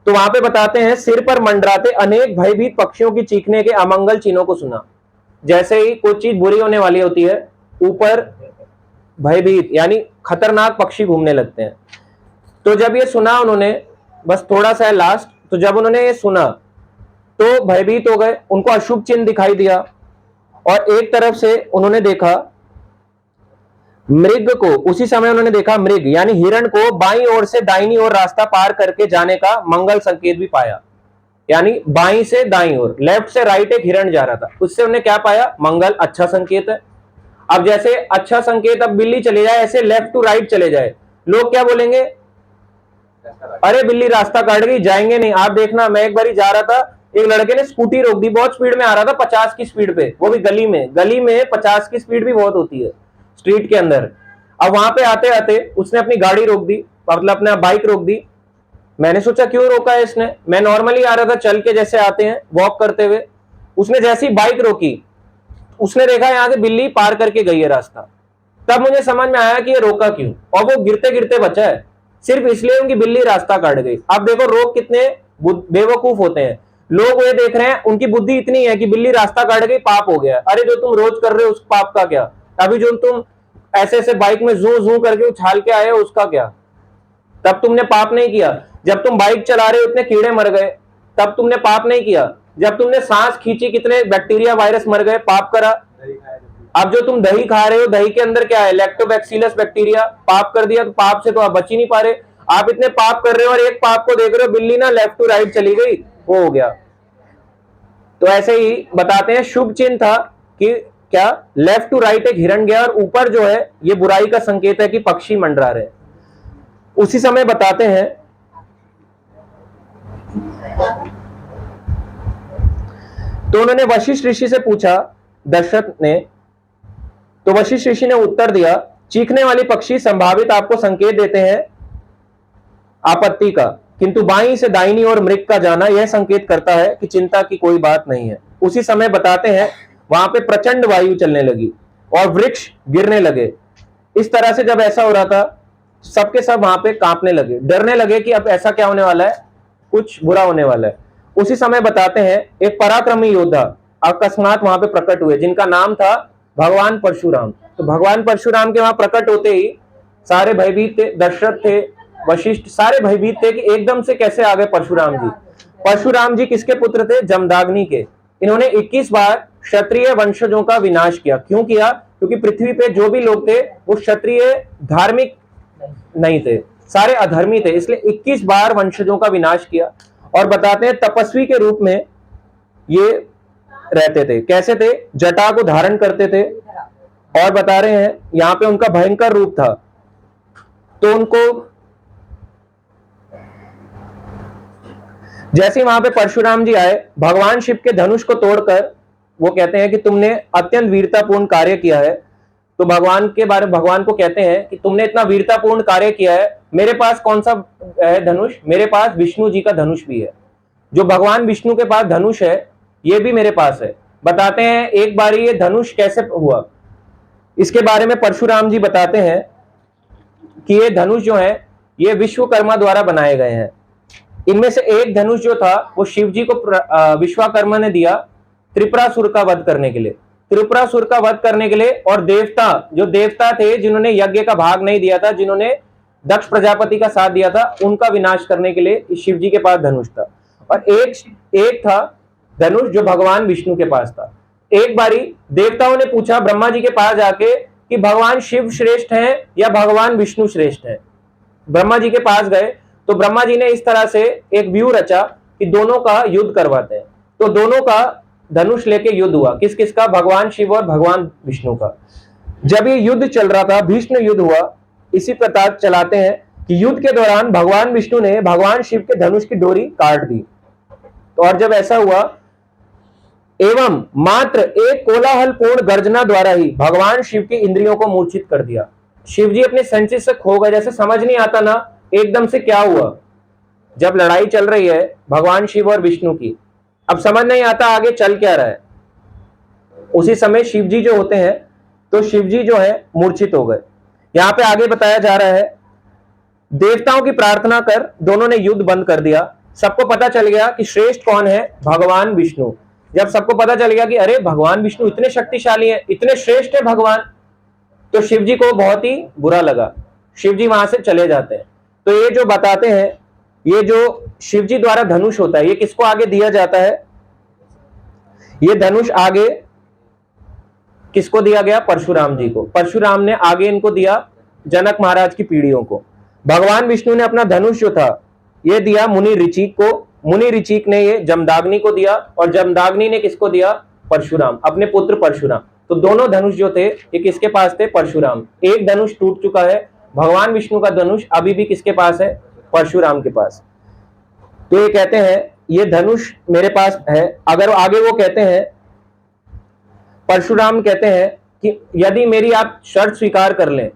तो वहां पे बताते हैं, सिर पर मंडराते अनेक भयभीत पक्षियों की चीखने के अमंगल चिन्हों को सुना। जैसे ही कोई चीज बुरी होने वाली होती है, ऊपर भयभीत यानी खतरनाक पक्षी घूमने लगते हैं। तो जब ये सुना उन्होंने, बस थोड़ा सा है लास्ट। तो जब उन्होंने ये सुना तो भयभीत हो गए, उनको अशुभ चिन्ह दिखाई दिया, और एक तरफ से उन्होंने देखा मृग को। उसी समय उन्होंने देखा मृग यानी हिरण को बाईं ओर से दाहिनी ओर रास्ता पार करके जाने का मंगल संकेत भी पाया। यानी बाईं से दाईं ओर, लेफ्ट से राइट एक हिरण जा रहा था, उससे उन्होंने क्या पाया? मंगल, अच्छा संकेत है। अब जैसे अच्छा संकेत, अब बिल्ली चले जाए ऐसे लेफ्ट टू राइट चले जाए, लोग क्या बोलेंगे? अरे बिल्ली रास्ता काट गई, जाएंगे नहीं। आप देखना, मैं एक बार जा रहा था, एक लड़के ने स्कूटी रोक दी, बहुत स्पीड में आ रहा था, 50 की स्पीड पे, वो भी गली में। गली में 50 की स्पीड भी बहुत होती है स्ट्रीट के अंदर। अब वहां पे आते आते उसने अपनी गाड़ी रोक दी, मतलब अपना बाइक रोक दी। मैंने सोचा क्यों रोका है इसने, मैं नॉर्मली आ रहा था चल के, जैसे आते हैं वॉक करते हुए। उसने जैसी बाइक रोकी, उसने देखा यहां से बिल्ली पार करके गई है रास्ता। तब मुझे समझ में आया कि ये रोका क्यों, और वो गिरते गिरते बचा है सिर्फ इसलिए उनकी बिल्ली रास्ता काट गई। अब देखो लोग कितने बेवकूफ होते हैं। लोग ये देख रहे हैं, उनकी बुद्धि इतनी है कि बिल्ली रास्ता काट गई, पाप हो गया। अरे जो तुम रोज कर रहे हो उस पाप का क्या? अभी जो तुम ऐसे ऐसे बाइक में जू जू करके उछाल के आए हो उसका क्या? तब तुमने पाप नहीं किया। जब तुम बाइक चला रहे हो इतने कीड़े मर गए, तब तुमने पाप नहीं किया। जब तुमने सांस खींची कितने बैक्टीरिया वायरस मर गए, पाप करा। अब जो तुम दही खा रहे हो, दही के अंदर क्या है? लैक्टोबैक्सिलस बैक्टीरिया, पाप कर दिया। तो पाप से तो आप बच ही नहीं पा रहे। आप इतने पाप कर रहे हो और एक पाप को देख रहे हो, बिल्ली ना लेफ्ट टू राइट चली गई, वो हो गया। तो ऐसे ही बताते हैं, शुभ चिन्ह था कि क्या? लेफ्ट टू राइट एक हिरण गया, और ऊपर जो है ये बुराई का संकेत है कि पक्षी मंडरा रहे। उसी समय बताते हैं, तो उन्होंने वशिष्ठ ऋषि से पूछा, दशरथ ने। तो वशिष्ठ ऋषि ने उत्तर दिया, चीखने वाली पक्षी संभावित आपको संकेत देते हैं आपत्ति का, किंतु बाईं से दाहिनी ओर मृग का जाना यह संकेत करता है कि चिंता की कोई बात नहीं है। उसी समय बताते हैं, वहां पे प्रचंड वायु चलने लगी और वृक्ष गिरने लगे। इस तरह से जब ऐसा हो रहा था, सबके सब वहां पे कांपने लगे, डरने लगे कि अब ऐसा क्या होने वाला है, कुछ बुरा होने वाला है। उसी समय बताते हैं, एक पराक्रमी योद्धा अकस्मात वहां पे प्रकट हुए, जिनका नाम था भगवान परशुराम। तो भगवान परशुराम के वहां प्रकट होते ही सारे भयभीत थे, दशरथ थे, वशिष्ठ, सारे भयभीत थे कि एकदम से कैसे आ गए परशुराम जी। परशुराम जी किसके पुत्र थे? जमदाग्नि के। इन्होंने 21 बार क्षत्रिय वंशजों का विनाश किया। क्यों किया? क्योंकि पृथ्वी पे जो भी लोग थे वो क्षत्रिय धार्मिक नहीं थे, सारे अधर्मी थे, इसलिए 21 बार वंशजों का विनाश किया। और बताते हैं तपस्वी के रूप में ये रहते थे। कैसे थे? जटा को धारण करते थे, और बता रहे हैं यहां पे उनका भयंकर रूप था। तो उनको जैसे वहां पे परशुराम जी आए, भगवान शिव के धनुष को तोड़कर वो कहते हैं कि तुमने अत्यंत वीरतापूर्ण कार्य किया है। तो भगवान के बारे में भगवान को कहते हैं कि तुमने इतना वीरतापूर्ण कार्य किया है, मेरे पास कौन सा है धनुष? मेरे पास विष्णु जी का धनुष भी है। जो भगवान विष्णु के पास धनुष है, ये भी मेरे पास है। बताते हैं एक बार ये धनुष कैसे हुआ, इसके बारे में परशुराम जी बताते हैं कि ये धनुष जो है ये विश्वकर्मा द्वारा बनाए गए हैं। इनमें से एक धनुष जो था वो शिव जी को विश्वकर्मा ने दिया त्रिपुरासुर का वध करने के लिए। त्रिपुरासुर का वध करने के लिए, और देवता, जो देवता थे जिन्होंने यज्ञ का भाग नहीं दिया था, जिन्होंने दक्ष प्रजापति का साथ दिया था, उनका विनाश करने के लिए शिव जी के पास धनुष था। और एक था धनुष जो भगवान विष्णु के पास था। एक बारी देवताओं ने पूछा ब्रह्मा जी के पास जाके कि भगवान शिव श्रेष्ठ हैं या भगवान विष्णु श्रेष्ठ हैं। ब्रह्मा जी के पास गए तो ब्रह्मा जी ने इस तरह से एक व्यू रचा कि दोनों का युद्ध करवाते हैं। तो दोनों का धनुष लेके युद्ध हुआ। किस किस का? भगवान शिव और भगवान विष्णु का। जब ये युद्ध चल रहा था, भीष्म युद्ध हुआ। इसी प्रकार चलाते हैं कि युद्ध के दौरान भगवान विष्णु ने भगवान शिव के धनुष की डोरी काट दी। तो और जब ऐसा हुआ, एवं मात्र एक कोलाहलपूर्ण गर्जना द्वारा ही भगवान शिव की इंद्रियों को मूर्छित कर दिया। शिव जी अपने सेंसेस से खो गए, जैसे समझ नहीं आता ना एकदम से क्या हुआ। जब लड़ाई चल रही है भगवान शिव और विष्णु की, अब समझ नहीं आता आगे चल क्या रहा है। उसी समय शिव जी जो होते हैं, तो शिव जी जो है मूर्छित हो गए। यहां पे आगे बताया जा रहा है, देवताओं की प्रार्थना कर दोनों ने युद्ध बंद कर दिया। सबको पता चल गया कि श्रेष्ठ कौन है? भगवान विष्णु। जब सबको पता चल गया कि अरे भगवान विष्णु इतने शक्तिशाली हैं, इतने श्रेष्ठ है भगवान, तो शिव जी को बहुत ही बुरा लगा। शिव जी वहां से चले जाते हैं। तो ये जो बताते हैं ये जो शिव जी द्वारा धनुष होता है, ये किसको आगे दिया जाता है? ये धनुष आगे किसको दिया गया? परशुराम जी को। परशुराम ने आगे इनको दिया जनक महाराज की पीढ़ियों को। भगवान विष्णु ने अपना धनुष जो था ये दिया मुनि ऋचिक को, मुनि ऋचिक ने ये जमदाग्नि को दिया, और जमदाग्नि ने किसको दिया? परशुराम, अपने पुत्र परशुराम। तो दोनों धनुष जो थे ये किसके पास थे? परशुराम। एक धनुष टूट चुका है, भगवान विष्णु का धनुष अभी भी किसके पास है? परशुराम के पास। तो ये कहते हैं ये धनुष मेरे पास है। अगर आगे वो कहते हैं, परशुराम कहते हैं कि यदि मेरी आप शर्त स्वीकार कर लें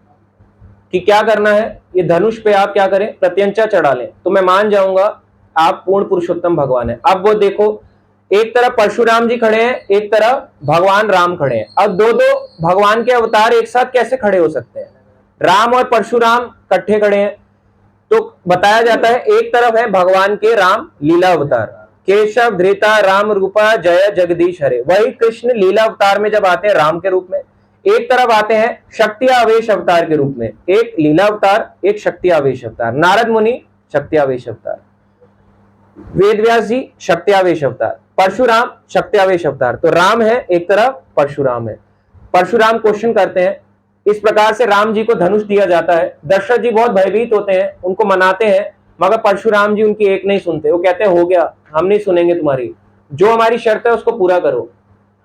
कि क्या करना है, ये धनुष पे आप क्या करें? प्रत्यंचा चढ़ा लें, तो मैं मान जाऊंगा आप पूर्ण पुरुषोत्तम भगवान है। अब वो देखो, एक तरफ परशुराम जी खड़े हैं, एक तरफ भगवान राम खड़े हैं। अब दो दो भगवान के अवतार एक साथ कैसे खड़े हो सकते हैं? राम और परशुराम इकट्ठे खड़े हैं। तो बताया जाता है एक तरफ है भगवान के राम लीला अवतार, केशव धृता राम रूपा जय जगदीश हरे, वही कृष्ण लीला अवतार में जब आते हैं राम के रूप में। एक तरफ आते हैं शक्ति आवेश अवतार के रूप में, एक लीला अवतार, एक शक्ति आवेश अवतार। नारद मुनि शक्ति आवेश अवतार, वेद व्यास जी शक्ति आवेश अवतार, परशुराम शक्ति आवेश अवतार। तो राम है एक तरफ, परशुराम है। परशुराम क्वेश्चन करते हैं, इस प्रकार से राम जी को धनुष दिया जाता है। दशरथ जी बहुत भयभीत होते हैं, उनको मनाते हैं, मगर परशुराम जी उनकी एक नहीं सुनते। वो कहते हैं हो गया, हम नहीं सुनेंगे तुम्हारी, जो हमारी शर्त है उसको पूरा करो।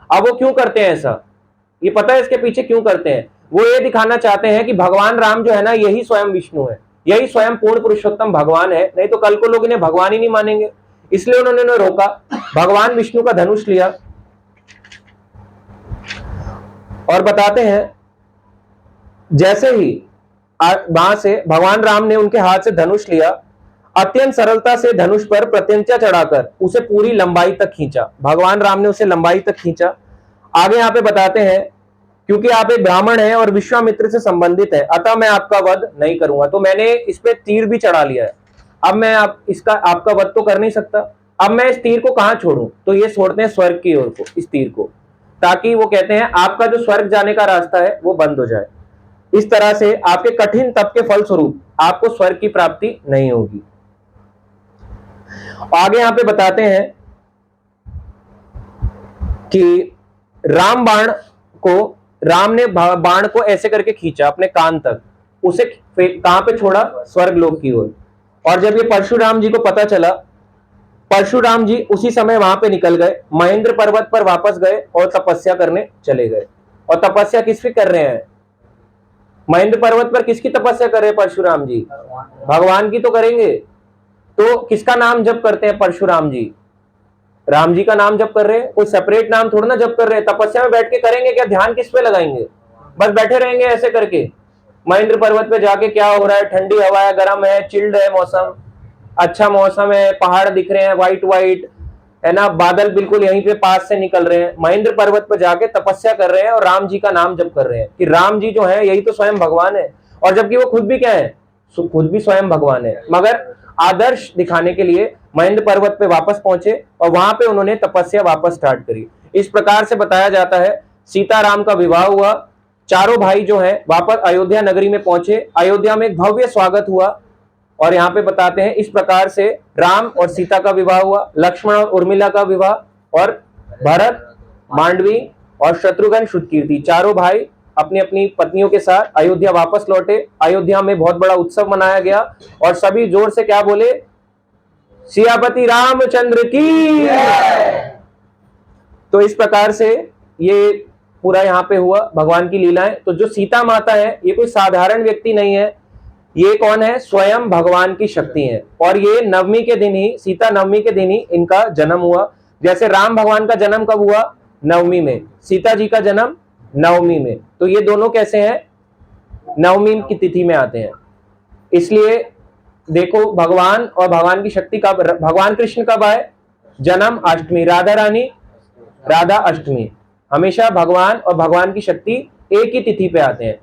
अब वो क्यों करते हैं ऐसा? ये पता है इसके पीछे क्यों करते हैं? वो ये दिखाना चाहते हैं कि भगवान राम जो है ना, यही स्वयं विष्णु है, यही स्वयं पूर्ण पुरुषोत्तम भगवान है, नहीं तो कल को लोग इन्हें भगवान ही नहीं मानेंगे। इसलिए उन्होंने रोका, भगवान विष्णु का धनुष लिया। और बताते हैं जैसे ही वहां से भगवान राम ने उनके हाथ से धनुष लिया, अत्यंत सरलता से धनुष पर प्रत्यंचा चढ़ाकर उसे पूरी लंबाई तक खींचा। भगवान राम ने उसे लंबाई तक खींचा। आगे यहाँ पे बताते हैं, क्योंकि आप एक ब्राह्मण हैं और विश्वामित्र से संबंधित है, अतः मैं आपका वध नहीं करूंगा। तो मैंने इस पे तीर भी चढ़ा लिया है, अब मैं आपका वध तो कर नहीं सकता। अब मैं इस तीर को कहां छोड़ूं? तो ये छोड़ते हैं स्वर्ग की ओर को, इस तीर को, ताकि वो कहते हैं आपका जो स्वर्ग जाने का रास्ता है वो बंद हो जाए। इस तरह से आपके कठिन तप के फलस्वरूप आपको स्वर्ग की प्राप्ति नहीं होगी। आगे यहां पे बताते हैं कि राम ने बाण को ऐसे करके खींचा अपने कान तक, उसे कहां पे छोड़ा? स्वर्ग लोक की ओर। और जब ये परशुराम जी को पता चला, परशुराम जी उसी समय वहां पे निकल गए, महेंद्र पर्वत पर वापस गए और तपस्या करने चले गए। और तपस्या किसकी कर रहे हैं? महेंद्र पर्वत पर किसकी तपस्या कर रहे हैं परशुराम जी? भगवान की तो करेंगे। तो किसका नाम जप करते हैं परशुराम जी? राम जी का नाम जप कर रहे हैं, कोई सेपरेट नाम थोड़ा ना जप कर रहे हैं। तपस्या में बैठ के करेंगे क्या? ध्यान किस पे लगाएंगे? बस बैठे रहेंगे ऐसे करके। महेंद्र पर्वत पे जाके क्या हो रहा है? ठंडी हवा है, गर्म है, चिल्ड है मौसम, अच्छा मौसम है, पहाड़ दिख रहे हैं व्हाइट व्हाइट, है ना, बादल बिल्कुल यहीं पे पास से निकल रहे हैं। महेंद्र पर्वत पर जाके तपस्या कर रहे हैं और राम जी का नाम जप कर रहे हैं कि राम जी जो है यही तो स्वयं भगवान है। और जबकि वो खुद भी क्या है? खुद भी स्वयं भगवान है, मगर आदर्श दिखाने के लिए महेंद्र पर्वत पे वापस पहुंचे और वहां पे उन्होंने तपस्या वापस स्टार्ट करी। इस प्रकार से बताया जाता है सीताराम का विवाह हुआ, चारों भाई जो है वापस अयोध्या नगरी में पहुंचे, अयोध्या में एक भव्य स्वागत हुआ। और यहाँ पे बताते हैं इस प्रकार से राम और सीता का विवाह हुआ, लक्ष्मण और उर्मिला का विवाह, और भरत, मांडवी और शत्रुघ्न श्रुतकीर्ति चारों भाई अपनी अपनी पत्नियों के साथ अयोध्या वापस लौटे। अयोध्या में बहुत बड़ा उत्सव मनाया गया और सभी जोर से क्या बोले? सियापति रामचंद्र की। तो इस प्रकार से ये पूरा यहाँ पे हुआ भगवान की लीलाएं। तो जो सीता माता है ये कोई साधारण व्यक्ति नहीं है, ये कौन है? स्वयं भगवान की शक्ति है। और ये नवमी के दिन ही, सीता नवमी के दिन ही इनका जन्म हुआ। जैसे राम भगवान का जन्म कब हुआ? नवमी में। सीता जी का जन्म नवमी में। तो ये दोनों कैसे हैं? नवमी की तिथि में आते हैं। इसलिए देखो भगवान और भगवान की शक्ति कब, भगवान कृष्ण कब आए? जन्म अष्टमी, राधा रानी राधा अष्टमी। हमेशा भगवान और भगवान की शक्ति एक ही तिथि पे आते हैं।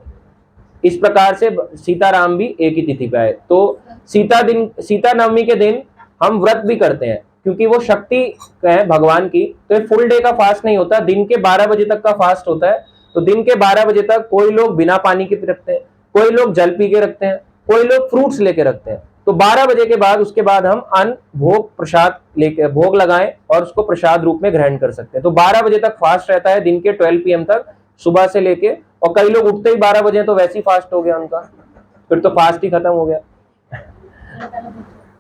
इस प्रकार से सीताराम भी एक ही तिथि पे आए। तो सीता नवमी के दिन हम व्रत भी करते हैं, क्योंकि वो शक्ति है भगवान की। तो ये फुल डे का फास्ट नहीं होता, दिन के 12 बजे तक का फास्ट होता है। तो दिन के 12 बजे तक कोई लोग बिना पानी के रखते हैं, कोई लोग जल पी के रखते हैं, कोई लोग फ्रूट्स लेके रखते हैं। तो 12 बजे के बाद उसके बाद हम अन्न भोग प्रसाद लेके भोग लगाएं और उसको प्रसाद रूप में ग्रहण कर सकते हैं। तो 12 बजे तक फास्ट रहता है, दिन के 12 PM तक, सुबह से लेके, और कई लोग उठते ही 12 बजे तो वैसे ही फास्ट हो गया उनका, फिर तो फास्ट ही खत्म हो गया।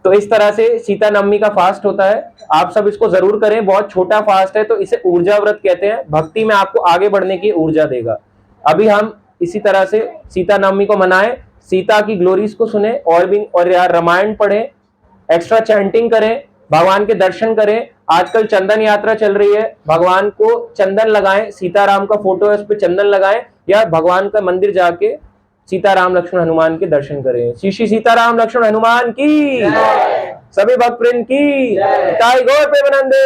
तो इस तरह से सीता नवमी का फास्ट होता है, आप सब इसको जरूर करें। बहुत छोटा फास्ट है, तो इसे ऊर्जा व्रत कहते हैं, भक्ति में आपको आगे बढ़ने की ऊर्जा देगा। अभी हम इसी तरह से सीता नवमी को मनाएं, सीता की ग्लोरीज को सुने, और यार रामायण पढ़ें, एक्स्ट्रा चैंटिंग करें, भगवान के दर्शन करें। आजकल चंदन यात्रा चल रही है, भगवान को चंदन लगाएं, सीताराम का फोटो है उस पर चंदन लगाएं, या भगवान का मंदिर जाके सीताराम लक्ष्मण हनुमान के दर्शन करें। श्री श्री सीताराम लक्ष्मण हनुमान की, सभी भक्त प्रेम की, ताई गौर प्रेमानंदे।